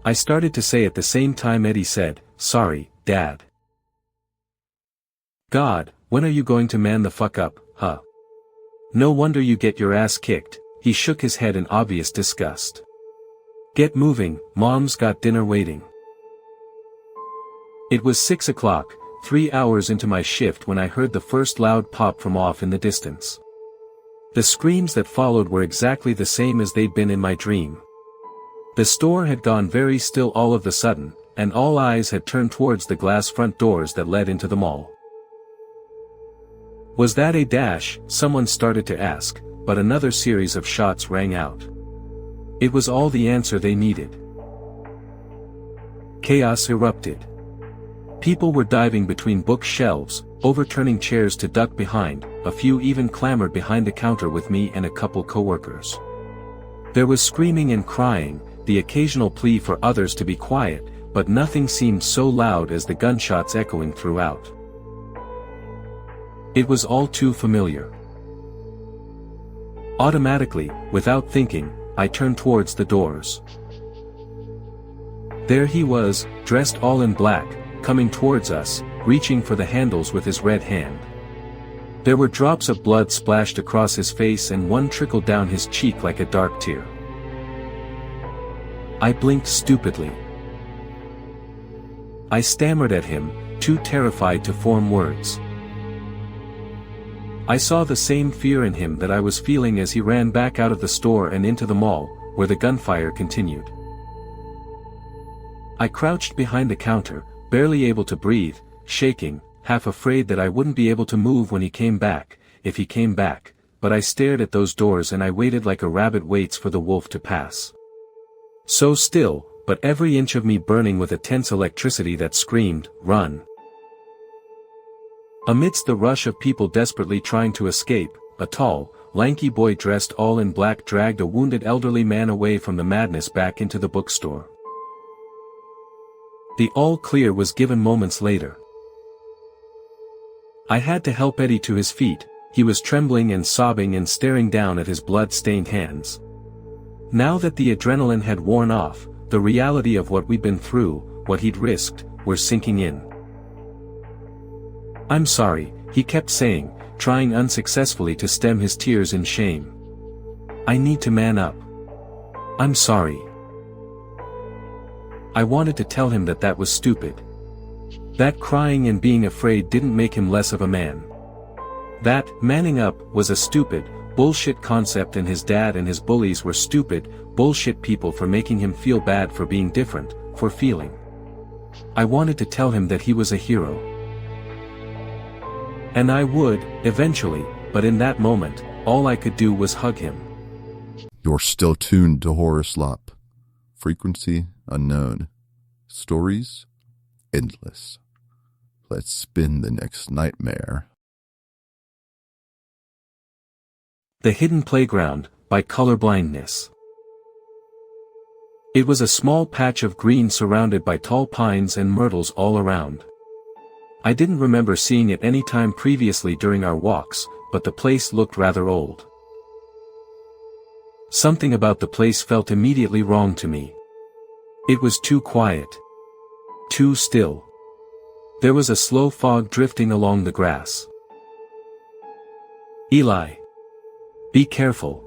I started to say at the same time Eddie said, Sorry, Dad. God, when are you going to man the fuck up, huh? No wonder you get your ass kicked. He shook his head in obvious disgust. Get moving, Mom's got dinner waiting. It was 6 o'clock, 3 hours into my shift, when I heard the first loud pop from off in the distance. The screams that followed were exactly the same as they'd been in my dream. The store had gone very still all of a sudden, and all eyes had turned towards the glass front doors that led into the mall. Was that a Dash? Someone started to ask, but another series of shots rang out. It was all the answer they needed. Chaos erupted. People were diving between bookshelves, overturning chairs to duck behind, a few even clamored behind the counter with me and a couple coworkers. There was screaming and crying, the occasional plea for others to be quiet, but nothing seemed so loud as the gunshots echoing throughout. It was all too familiar. Automatically, without thinking, I turned towards the doors. There he was, dressed all in black, coming towards us, reaching for the handles with his red hand. There were drops of blood splashed across his face, and one trickled down his cheek like a dark tear. I blinked stupidly. I stammered at him, too terrified to form words. I saw the same fear in him that I was feeling as he ran back out of the store and into the mall, where the gunfire continued. I crouched behind the counter, barely able to breathe, shaking, half afraid that I wouldn't be able to move when he came back, if he came back, but I stared at those doors and I waited like a rabbit waits for the wolf to pass. So still, but every inch of me burning with a tense electricity that screamed, "Run!" Amidst the rush of people desperately trying to escape, a tall, lanky boy dressed all in black dragged a wounded elderly man away from the madness back into the bookstore. The all clear was given moments later. I had to help Eddie to his feet. He was trembling and sobbing and staring down at his blood-stained hands. Now that the adrenaline had worn off, the reality of what we'd been through, what he'd risked, were sinking in. I'm sorry, he kept saying, trying unsuccessfully to stem his tears in shame. I need to man up. I'm sorry. I wanted to tell him that that was stupid. That crying and being afraid didn't make him less of a man. That, manning up, was a stupid, bullshit concept, and his dad and his bullies were stupid, bullshit people for making him feel bad for being different, for feeling. I wanted to tell him that he was a hero. And I would, eventually, but in that moment, all I could do was hug him. You're still tuned to HorrorSlop. Frequency unknown. Stories endless. Let's spin the next nightmare. The Hidden Playground, by Colorblindness. It was a small patch of green surrounded by tall pines and myrtles all around. I didn't remember seeing it any time previously during our walks, but the place looked rather old. Something about the place felt immediately wrong to me. It was too quiet. Too still. There was a slow fog drifting along the grass. Eli. Be careful.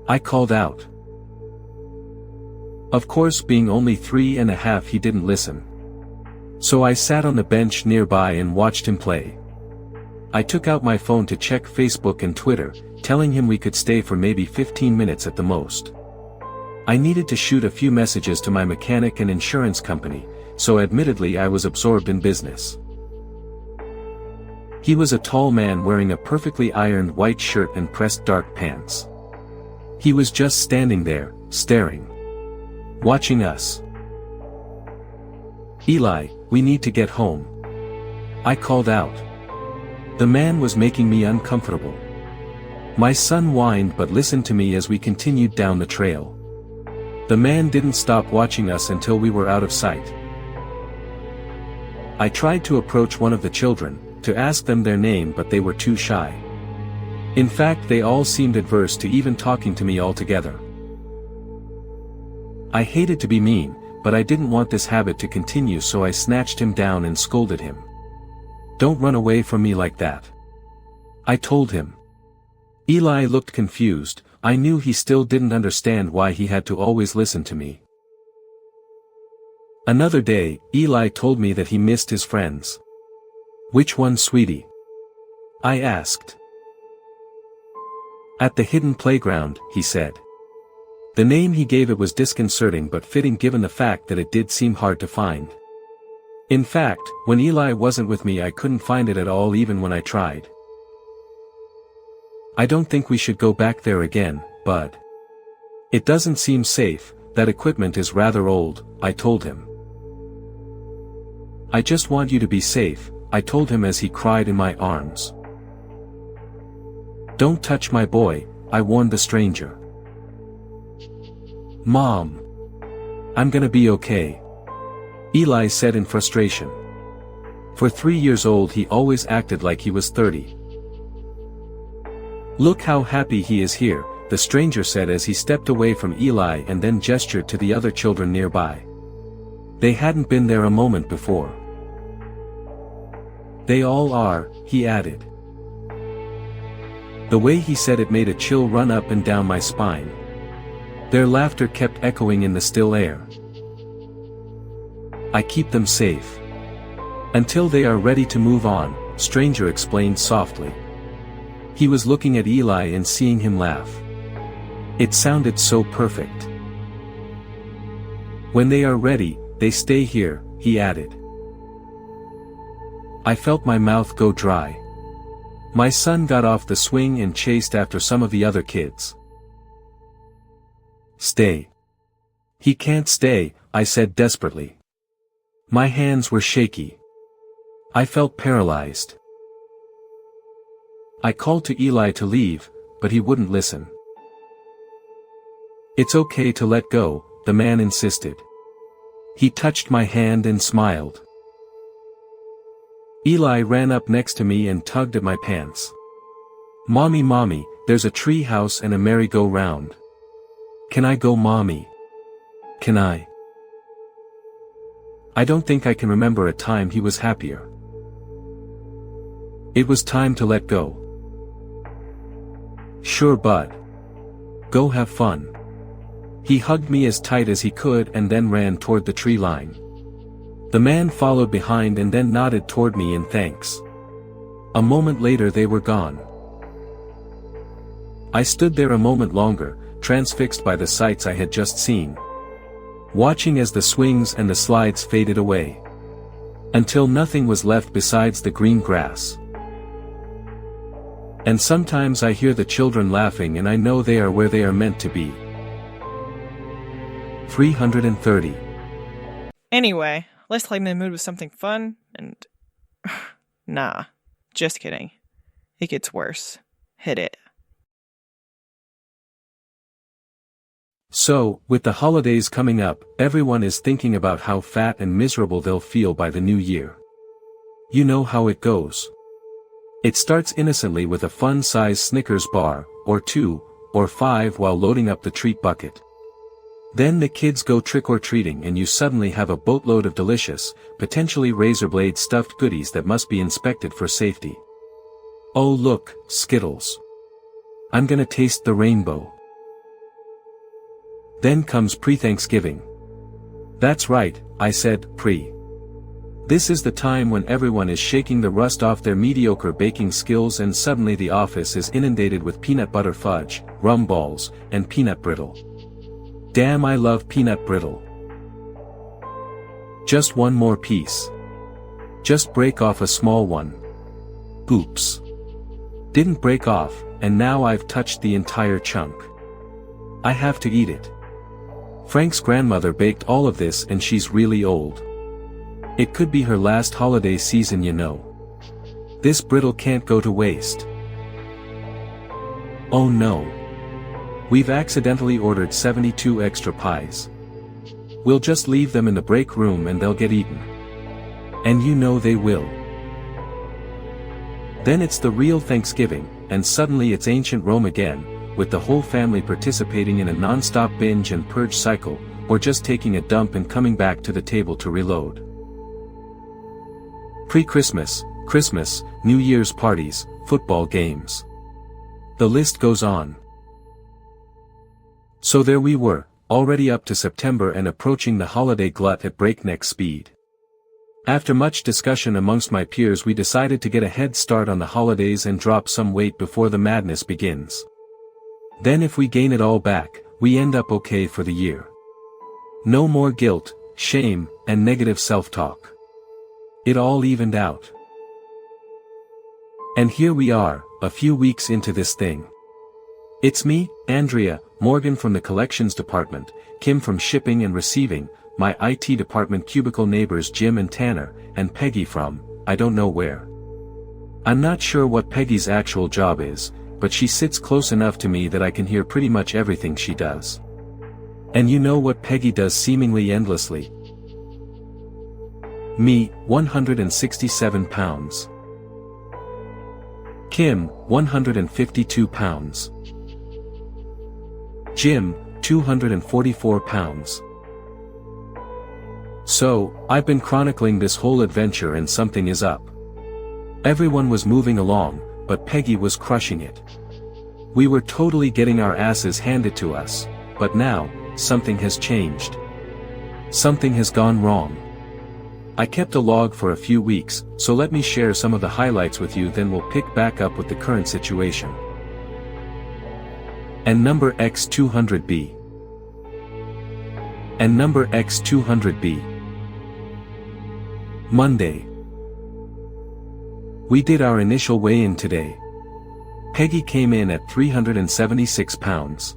I called out. Of course, being only 3.5, he didn't listen. So I sat on the bench nearby and watched him play. I took out my phone to check Facebook and Twitter, telling him we could stay for maybe 15 minutes at the most. I needed to shoot a few messages to my mechanic and insurance company, so admittedly I was absorbed in business. He was a tall man wearing a perfectly ironed white shirt and pressed dark pants. He was just standing there, staring. Watching us. Eli, we need to get home. I called out. The man was making me uncomfortable. My son whined but listened to me as we continued down the trail. The man didn't stop watching us until we were out of sight. I tried to approach one of the children, to ask them their name, but they were too shy. In fact, they all seemed adverse to even talking to me altogether. I hated to be mean, but I didn't want this habit to continue, so I snatched him down and scolded him. Don't run away from me like that. I told him. Eli looked confused. I knew he still didn't understand why he had to always listen to me. Another day, Eli told me that he missed his friends. Which one, sweetie? I asked. At the hidden playground, he said. The name he gave it was disconcerting but fitting given the fact that it did seem hard to find. In fact, when Eli wasn't with me I couldn't find it at all even when I tried. I don't think we should go back there again, bud. It doesn't seem safe, that equipment is rather old, I told him. I just want you to be safe, I told him as he cried in my arms. Don't touch my boy, I warned the stranger. Mom. I'm gonna be okay. Eli said in frustration. For 3 years old he always acted like he was 30. Look how happy he is here, the stranger said as he stepped away from Eli and then gestured to the other children nearby. They hadn't been there a moment before. They all are, he added. The way he said it made a chill run up and down my spine. Their laughter kept echoing in the still air. I keep them safe. Until they are ready to move on, stranger explained softly. He was looking at Eli and seeing him laugh. It sounded so perfect. When they are ready, they stay here, he added. I felt my mouth go dry. My son got off the swing and chased after some of the other kids. Stay. He can't stay, I said desperately. My hands were shaky. I felt paralyzed. I called to Eli to leave, but he wouldn't listen. It's okay to let go, the man insisted. He touched my hand and smiled. Eli ran up next to me and tugged at my pants. Mommy, there's a tree house and a merry-go-round. Can I go, Mommy? Can I? I don't think I can remember a time he was happier. It was time to let go. "Sure, bud. Go have fun." He hugged me as tight as he could and then ran toward the tree line. The man followed behind and then nodded toward me in thanks. A moment later they were gone. I stood there a moment longer, transfixed by the sights I had just seen, watching as the swings and the slides faded away, until nothing was left besides the green grass. And sometimes I hear the children laughing and I know they are where they are meant to be. 330. Anyway, let's lighten the mood with something fun and... Nah, just kidding. It gets worse. Hit it. So, with the holidays coming up, everyone is thinking about how fat and miserable they'll feel by the new year. You know how it goes. It starts innocently with a fun-sized Snickers bar, or 2, or 5 while loading up the treat bucket. Then the kids go trick-or-treating and you suddenly have a boatload of delicious, potentially razor-blade stuffed goodies that must be inspected for safety. Oh look, Skittles. I'm gonna taste the rainbow. Then comes pre-Thanksgiving. That's right, I said, pre. This is the time when everyone is shaking the rust off their mediocre baking skills and suddenly the office is inundated with peanut butter fudge, rum balls, and peanut brittle. Damn, I love peanut brittle. Just one more piece. Just break off a small one. Oops. Didn't break off, and now I've touched the entire chunk. I have to eat it. Frank's grandmother baked all of this and she's really old. It could be her last holiday season, you know. This brittle can't go to waste. Oh no. We've accidentally ordered 72 extra pies. We'll just leave them in the break room and they'll get eaten. And you know they will. Then it's the real Thanksgiving, and suddenly it's ancient Rome again, with the whole family participating in a non-stop binge and purge cycle, or just taking a dump and coming back to the table to reload. Pre-Christmas, Christmas, New Year's parties, football games. The list goes on. So there we were, already up to September and approaching the holiday glut at breakneck speed. After much discussion amongst my peers, we decided to get a head start on the holidays and drop some weight before the madness begins. Then if we gain it all back, we end up okay for the year. No more guilt, shame, and negative self-talk. It all evened out. And here we are, a few weeks into this thing. It's me, Andrea, Morgan from the collections department, Kim from shipping and receiving, my IT department cubicle neighbors Jim and Tanner, and Peggy from, I don't know where. I'm not sure what Peggy's actual job is, but she sits close enough to me that I can hear pretty much everything she does. And you know what Peggy does seemingly endlessly? Me, 167 pounds. Kim, 152 pounds. Jim, 244 pounds. So, I've been chronicling this whole adventure and something is up. Everyone was moving along, but Peggy was crushing it. We were totally getting our asses handed to us, but now, something has changed. Something has gone wrong. I kept a log for a few weeks, so let me share some of the highlights with you, then we'll pick back up with the current situation. And number X200B. And number X200B. Monday. We did our initial weigh-in today. Peggy came in at 376 pounds.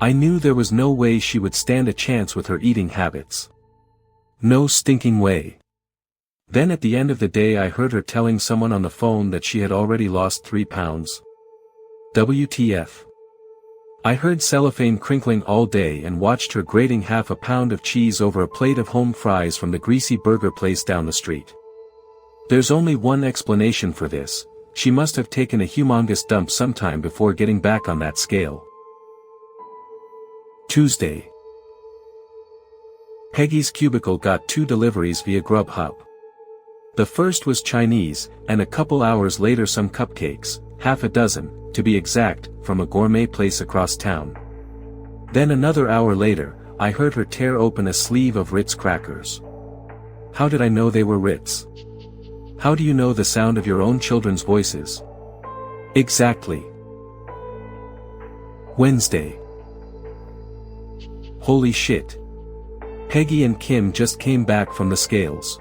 I knew there was no way she would stand a chance with her eating habits. No stinking way. Then at the end of the day I heard her telling someone on the phone that she had already lost 3 pounds. WTF. I heard cellophane crinkling all day and watched her grating half a pound of cheese over a plate of home fries from the greasy burger place down the street. There's only one explanation for this: she must have taken a humongous dump sometime before getting back on that scale. Tuesday. Peggy's cubicle got 2 deliveries via Grubhub. The first was Chinese, and a couple hours later some cupcakes, half a dozen, to be exact, from a gourmet place across town. Then another hour later, I heard her tear open a sleeve of Ritz crackers. How did I know they were Ritz? How do you know the sound of your own children's voices? Exactly. Wednesday. Holy shit. Peggy and Kim just came back from the scales.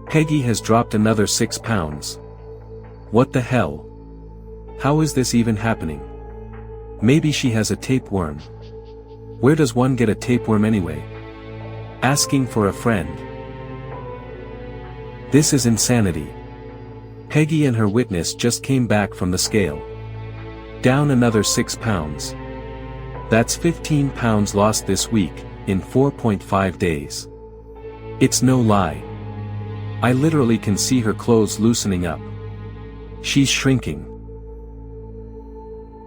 Peggy has dropped another 6 pounds. What the hell? How is this even happening? Maybe she has a tapeworm. Where does one get a tapeworm anyway? Asking for a friend. This is insanity. Peggy and her witness just came back from the scale. Down another 6 pounds. That's 15 pounds lost this week, in 4.5 days. It's no lie. I literally can see her clothes loosening up. She's shrinking.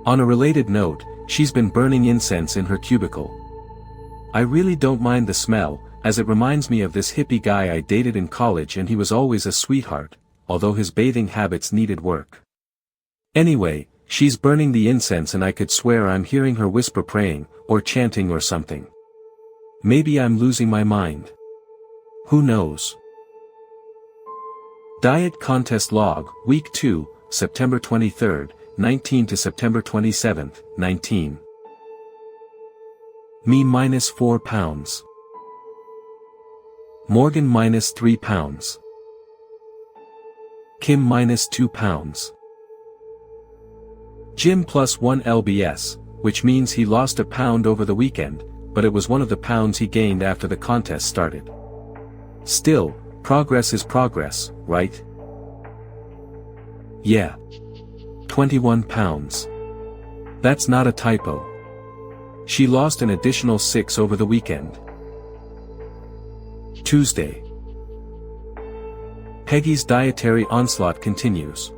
On a related note, she's been burning incense in her cubicle. I really don't mind the smell, as it reminds me of this hippie guy I dated in college, and he was always a sweetheart, although his bathing habits needed work. Anyway, she's burning the incense and I could swear I'm hearing her whisper praying, or chanting or something. Maybe I'm losing my mind. Who knows? Diet Contest Log, Week 2, September 23rd, 19 to September 27th, 19. Me -4 pounds. Morgan -3 pounds. Kim -2 pounds. Jim +1 lbs, which means he lost a pound over the weekend, but it was one of the pounds he gained after the contest started. Still, progress is progress, right? Yeah. 21 pounds. That's not a typo. She lost an additional 6 over the weekend. Tuesday. Peggy's dietary onslaught continues.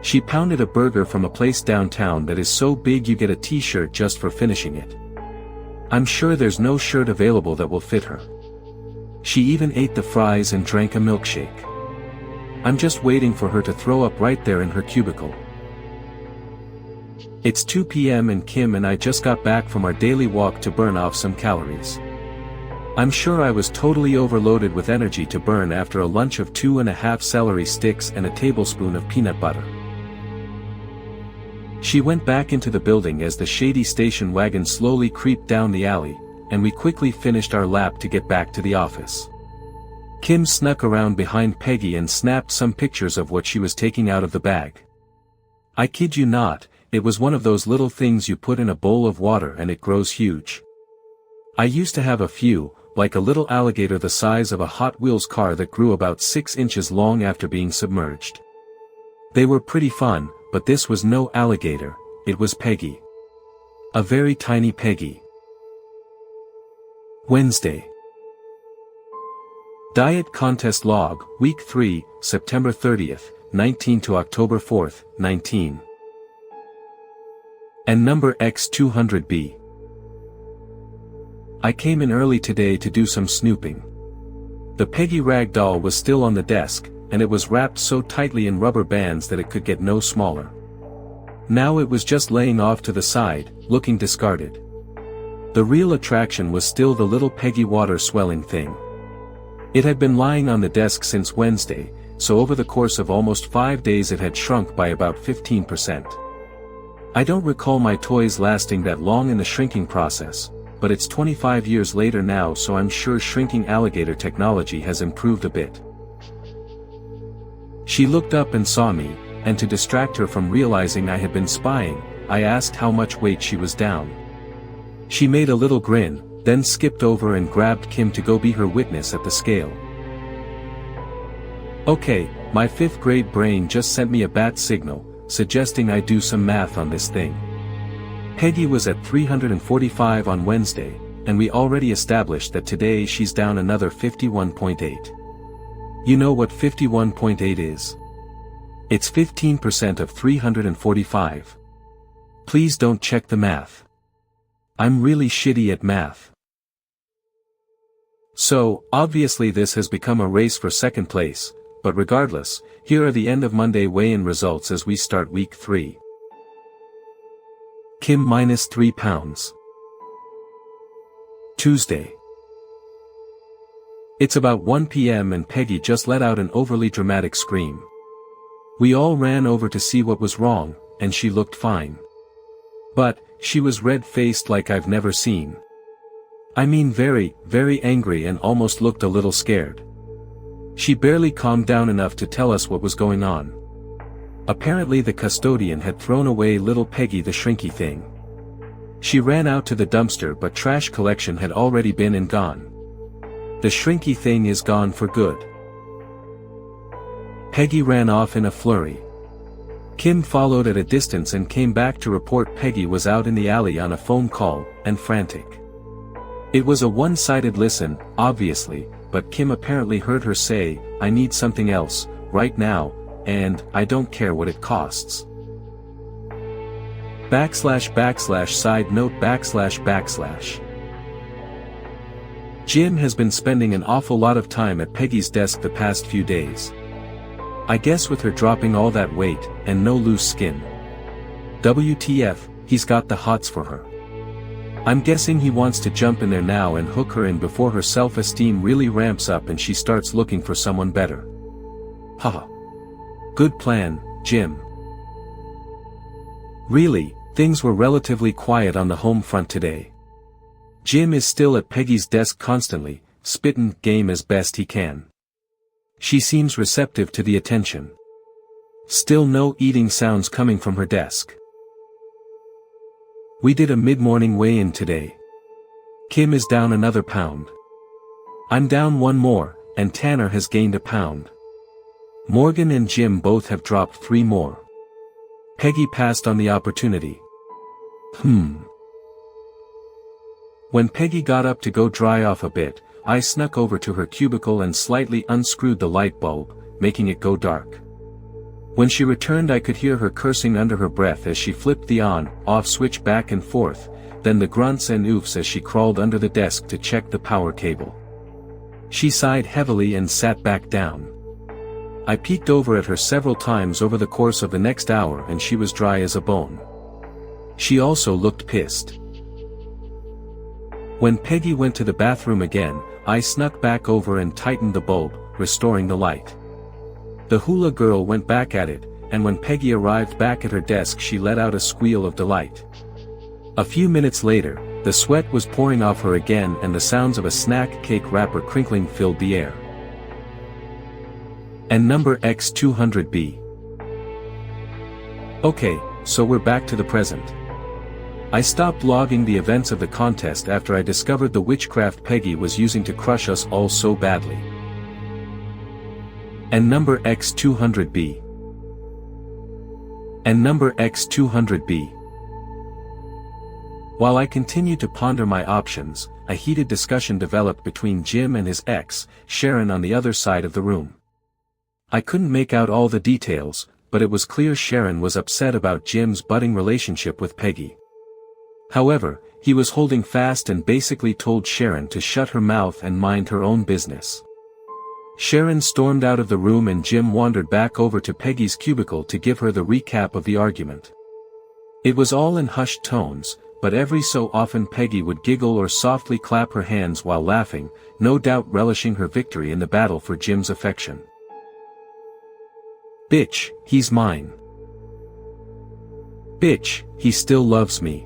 She pounded a burger from a place downtown that is so big you get a t-shirt just for finishing it. I'm sure there's no shirt available that will fit her. She even ate the fries and drank a milkshake. I'm just waiting for her to throw up right there in her cubicle. It's 2 p.m. and Kim and I just got back from our daily walk to burn off some calories. I'm sure I was totally overloaded with energy to burn after a lunch of 2.5 celery sticks and a tablespoon of peanut butter. She went back into the building as the shady station wagon slowly creeped down the alley, and we quickly finished our lap to get back to the office. Kim snuck around behind Peggy and snapped some pictures of what she was taking out of the bag. I kid you not, it was one of those little things you put in a bowl of water and it grows huge. I used to have a few, like a little alligator the size of a Hot Wheels car that grew about 6 inches long after being submerged. They were pretty fun, but this was no alligator, it was Peggy. A very tiny Peggy. Wednesday. Diet Contest Log, Week 3, September 30th, 19 to October 4th, 19. And number X200B. I came in early today to do some snooping. The Peggy rag doll was still on the desk, and it was wrapped so tightly in rubber bands that it could get no smaller. Now it was just laying off to the side, looking discarded. The real attraction was still the little Peggy water swelling thing. It had been lying on the desk since Wednesday, so over the course of almost 5 days it had shrunk by about 15%. I don't recall my toys lasting that long in the shrinking process, but it's 25 years later now, so I'm sure shrinking alligator technology has improved a bit. She looked up and saw me, and to distract her from realizing I had been spying, I asked how much weight she was down. She made a little grin, then skipped over and grabbed Kim to go be her witness at the scale. Okay, my 5th grade brain just sent me a bat signal, suggesting I do some math on this thing. Peggy was at 345 on Wednesday, and we already established that today she's down another 51.8. You know what 51.8 is? It's 15% of 345. Please don't check the math. I'm really shitty at math. So, obviously this has become a race for second place, but regardless, here are the end of Monday weigh-in results as we start week 3. Kim -3 pounds. Tuesday. It's about 1 p.m. and Peggy just let out an overly dramatic scream. We all ran over to see what was wrong, and she looked fine. But, she was red-faced like I've never seen. I mean very, very angry and almost looked a little scared. She barely calmed down enough to tell us what was going on. Apparently the custodian had thrown away little Peggy the shrinky thing. She ran out to the dumpster but trash collection had already been and gone. The shrinky thing is gone for good. Peggy ran off in a flurry. Kim followed at a distance and came back to report Peggy was out in the alley on a phone call, and frantic. It was a one-sided listen, obviously, but Kim apparently heard her say, "I need something else, right now, and I don't care what it costs." // side note // Jim has been spending an awful lot of time at Peggy's desk the past few days. I guess with her dropping all that weight, and no loose skin. WTF, he's got the hots for her. I'm guessing he wants to jump in there now and hook her in before her self-esteem really ramps up and she starts looking for someone better. Haha. Good plan, Jim. Really, things were relatively quiet on the home front today. Jim is still at Peggy's desk constantly, spittin' game as best he can. She seems receptive to the attention. Still no eating sounds coming from her desk. We did a mid-morning weigh-in today. Kim is down another pound. I'm down 1 more, and Tanner has gained a pound. Morgan and Jim both have dropped 3 more. Peggy passed on the opportunity. When Peggy got up to go dry off a bit, I snuck over to her cubicle and slightly unscrewed the light bulb, making it go dark. When she returned I could hear her cursing under her breath as she flipped the on-off switch back and forth, then the grunts and oofs as she crawled under the desk to check the power cable. She sighed heavily and sat back down. I peeked over at her several times over the course of the next hour and she was dry as a bone. She also looked pissed. When Peggy went to the bathroom again, I snuck back over and tightened the bulb, restoring the light. The hula girl went back at it, and when Peggy arrived back at her desk she let out a squeal of delight. A few minutes later, the sweat was pouring off her again and the sounds of a snack cake wrapper crinkling filled the air. And number X200B. Okay, so we're back to the present. I stopped logging the events of the contest after I discovered the witchcraft Peggy was using to crush us all so badly. And number X200B. And number X200B. While I continued to ponder my options, a heated discussion developed between Jim and his ex, Sharon, on the other side of the room. I couldn't make out all the details, but it was clear Sharon was upset about Jim's budding relationship with Peggy. However, he was holding fast and basically told Sharon to shut her mouth and mind her own business. Sharon stormed out of the room and Jim wandered back over to Peggy's cubicle to give her the recap of the argument. It was all in hushed tones, but every so often Peggy would giggle or softly clap her hands while laughing, no doubt relishing her victory in the battle for Jim's affection. Bitch, he's mine. Bitch, he still loves me.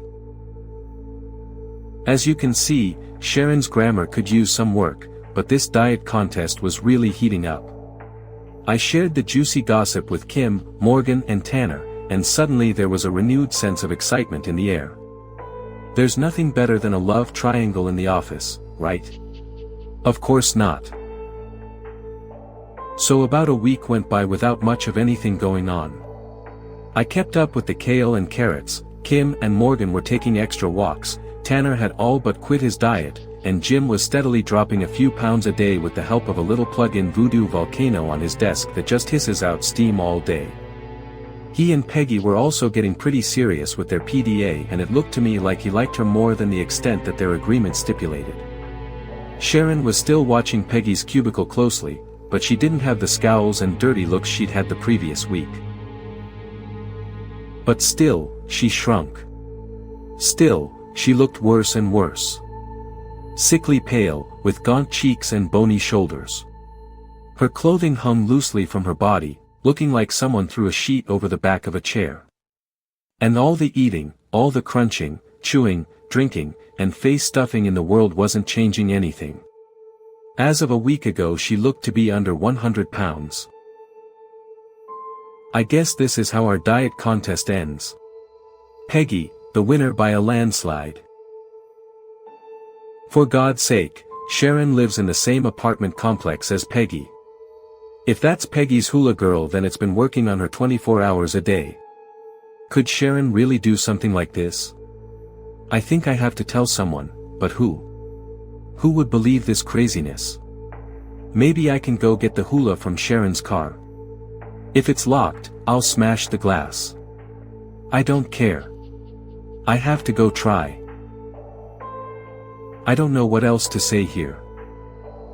As you can see, Sharon's grammar could use some work, but this diet contest was really heating up. I shared the juicy gossip with Kim, Morgan and Tanner, and suddenly there was a renewed sense of excitement in the air. There's nothing better than a love triangle in the office, right? Of course not. So about a week went by without much of anything going on. I kept up with the kale and carrots, Kim and Morgan were taking extra walks, Tanner had all but quit his diet, and Jim was steadily dropping a few pounds a day with the help of a little plug-in voodoo volcano on his desk that just hisses out steam all day. He and Peggy were also getting pretty serious with their PDA and it looked to me like he liked her more than the extent that their agreement stipulated. Sharon was still watching Peggy's cubicle closely, but she didn't have the scowls and dirty looks she'd had the previous week. But still, she shrunk. Still, she looked worse and worse. Sickly pale, with gaunt cheeks and bony shoulders. Her clothing hung loosely from her body, looking like someone threw a sheet over the back of a chair. And all the eating, all the crunching, chewing, drinking, and face stuffing in the world wasn't changing anything. As of a week ago she looked to be under 100 pounds. I guess this is how our diet contest ends. Peggy, the winner by a landslide. For God's sake, Sharon lives in the same apartment complex as Peggy. If that's Peggy's hula girl, then it's been working on her 24 hours a day. Could Sharon really do something like this? I think I have to tell someone, but who? Who would believe this craziness? Maybe I can go get the hula from Sharon's car. If it's locked, I'll smash the glass. I don't care. I have to go try. I don't know what else to say here.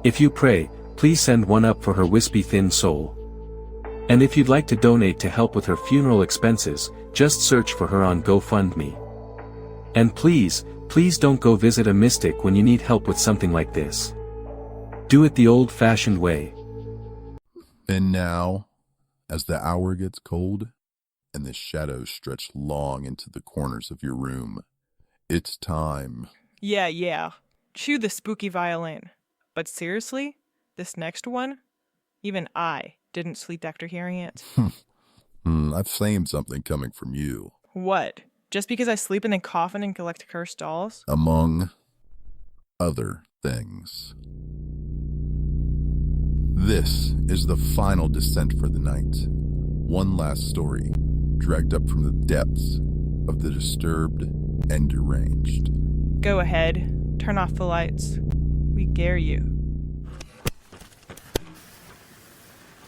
If you pray, please send one up for her wispy thin soul. And if you'd like to donate to help with her funeral expenses, just search for her on GoFundMe. And please, please don't go visit a mystic when you need help with something like this. Do it the old-fashioned way. And now, as the hour gets cold, and the shadows stretch long into the corners of your room, it's time. Yeah. Chew the spooky violin. But seriously? This next one? Even I didn't sleep after hearing it. I've claimed something coming from you. What? Just because I sleep in a coffin and collect cursed dolls? Among other things. This is the final descent for the night. One last story, dragged up from the depths of the disturbed and deranged. Go ahead. Turn off the lights. We dare you.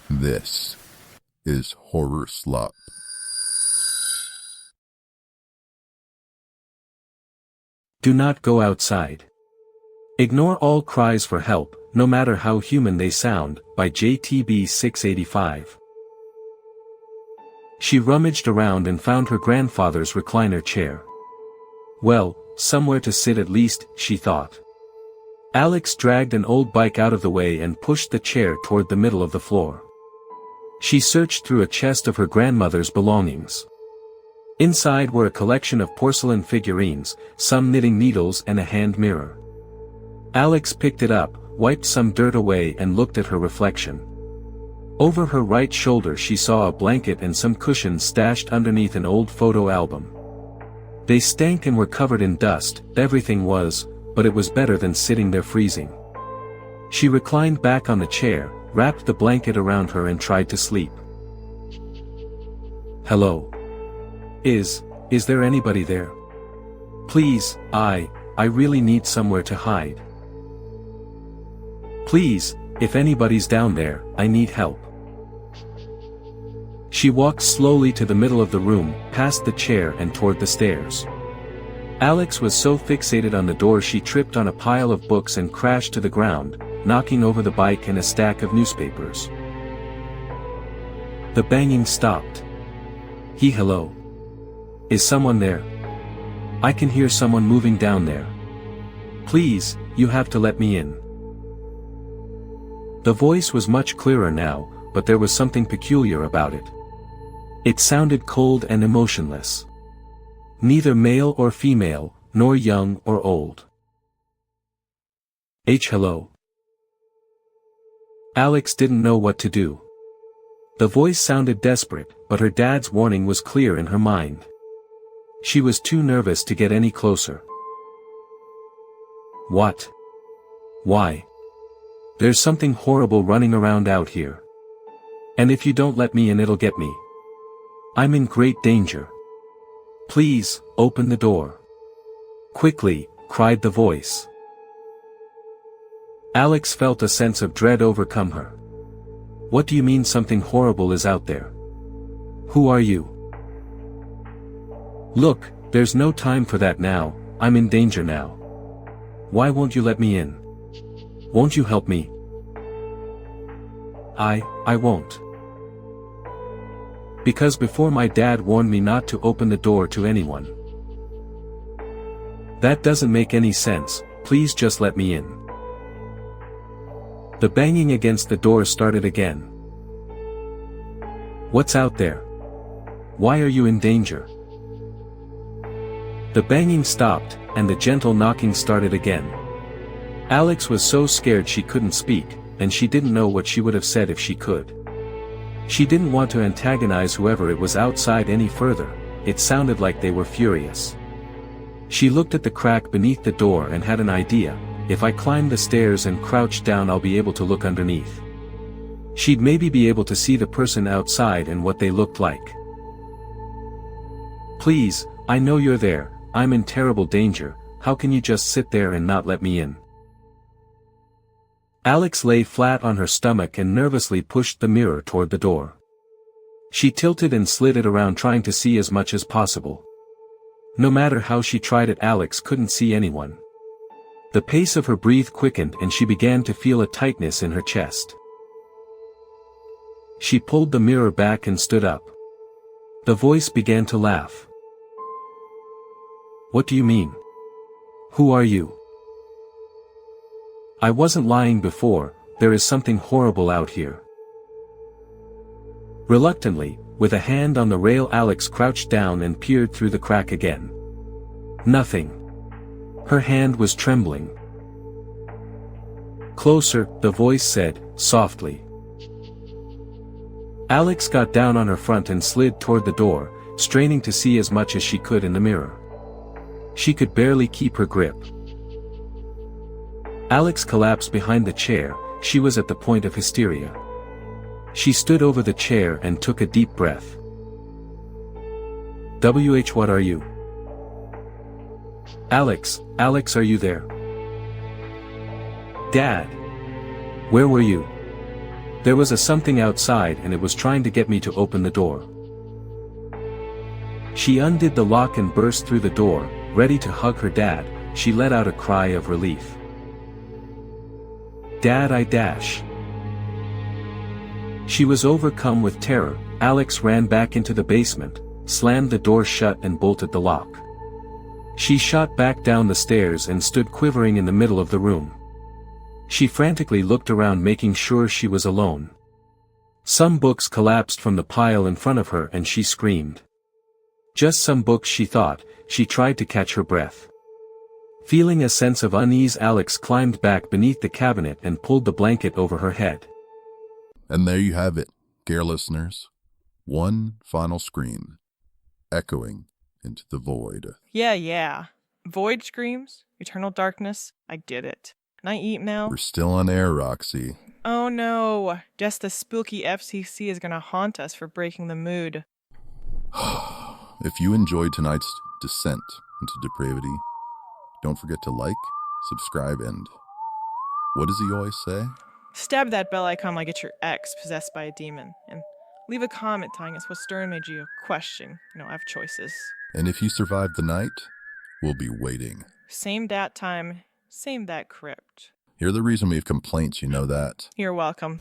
This is HorrorSlop. Do not go outside. Ignore all cries for help, no matter how human they sound, by JTB 685. She rummaged around and found her grandfather's recliner chair. Well, somewhere to sit at least, she thought. Alex dragged an old bike out of the way and pushed the chair toward the middle of the floor. She searched through a chest of her grandmother's belongings. Inside were a collection of porcelain figurines, some knitting needles and a hand mirror. Alex picked it up, wiped some dirt away and looked at her reflection. Over her right shoulder she saw a blanket and some cushions stashed underneath an old photo album. They stank and were covered in dust, everything was, but it was better than sitting there freezing. She reclined back on the chair, wrapped the blanket around her and tried to sleep. Hello? Is there anybody there? Please, I really need somewhere to hide. Please, if anybody's down there, I need help. She walked slowly to the middle of the room, past the chair and toward the stairs. Alex was so fixated on the door she tripped on a pile of books and crashed to the ground, knocking over the bike and a stack of newspapers. The banging stopped. Hello. Is someone there? I can hear someone moving down there. Please, you have to let me in. The voice was much clearer now, but there was something peculiar about it. It sounded cold and emotionless. Neither male or female, nor young or old. Hello. Alex didn't know what to do. The voice sounded desperate, but her dad's warning was clear in her mind. She was too nervous to get any closer. What? Why? There's something horrible running around out here. And if you don't let me in, it'll get me. I'm in great danger. Please, open the door. Quickly, cried the voice. Alex felt a sense of dread overcome her. What do you mean something horrible is out there? Who are you? Look, there's no time for that now, I'm in danger now. Why won't you let me in? Won't you help me? I won't. Because before my dad warned me not to open the door to anyone. That doesn't make any sense, please just let me in. The banging against the door started again. What's out there? Why are you in danger? The banging stopped, and the gentle knocking started again. Alex was so scared she couldn't speak, and she didn't know what she would have said if she could. She didn't want to antagonize whoever it was outside any further, it sounded like they were furious. She looked at the crack beneath the door and had an idea, if I climb the stairs and crouch down I'll be able to look underneath. She'd maybe be able to see the person outside and what they looked like. Please, I know you're there, I'm in terrible danger, how can you just sit there and not let me in? Alex lay flat on her stomach and nervously pushed the mirror toward the door. She tilted and slid it around trying to see as much as possible. No matter how she tried it, Alex couldn't see anyone. The pace of her breath quickened and she began to feel a tightness in her chest. She pulled the mirror back and stood up. The voice began to laugh. What do you mean? Who are you? I wasn't lying before, there is something horrible out here. Reluctantly, with a hand on the rail, Alex crouched down and peered through the crack again. Nothing. Her hand was trembling. Closer, the voice said, softly. Alex got down on her front and slid toward the door, straining to see as much as she could in the mirror. She could barely keep her grip. Alex collapsed behind the chair, she was at the point of hysteria. She stood over the chair and took a deep breath. What are you? Alex, are you there? Dad! Where were you? There was a something outside and it was trying to get me to open the door. She undid the lock and burst through the door, ready to hug her dad. She let out a cry of relief. Dad, I dash. She was overcome with terror. Alex ran back into the basement, slammed the door shut and bolted the lock. She shot back down the stairs and stood quivering in the middle of the room. She frantically looked around making sure she was alone. Some books collapsed from the pile in front of her and she screamed. Just some books, she thought. She tried to catch her breath. Feeling a sense of unease, Alex climbed back beneath the cabinet and pulled the blanket over her head. And there you have it, dear listeners. One final scream, echoing into the void. Yeah. Void screams, eternal darkness, I did it. Can I eat now? We're still on air, Roxy. Oh no, just the spooky FCC is gonna haunt us for breaking the mood. If you enjoyed tonight's descent into depravity, don't forget to like, subscribe, and what does he always say? Stab that bell icon like it's your ex possessed by a demon, and leave a comment telling us what story made you question. I have choices. And if you survive the night, we'll be waiting. Same dat time, same dat crypt. You're the reason we have complaints, you know that. You're welcome.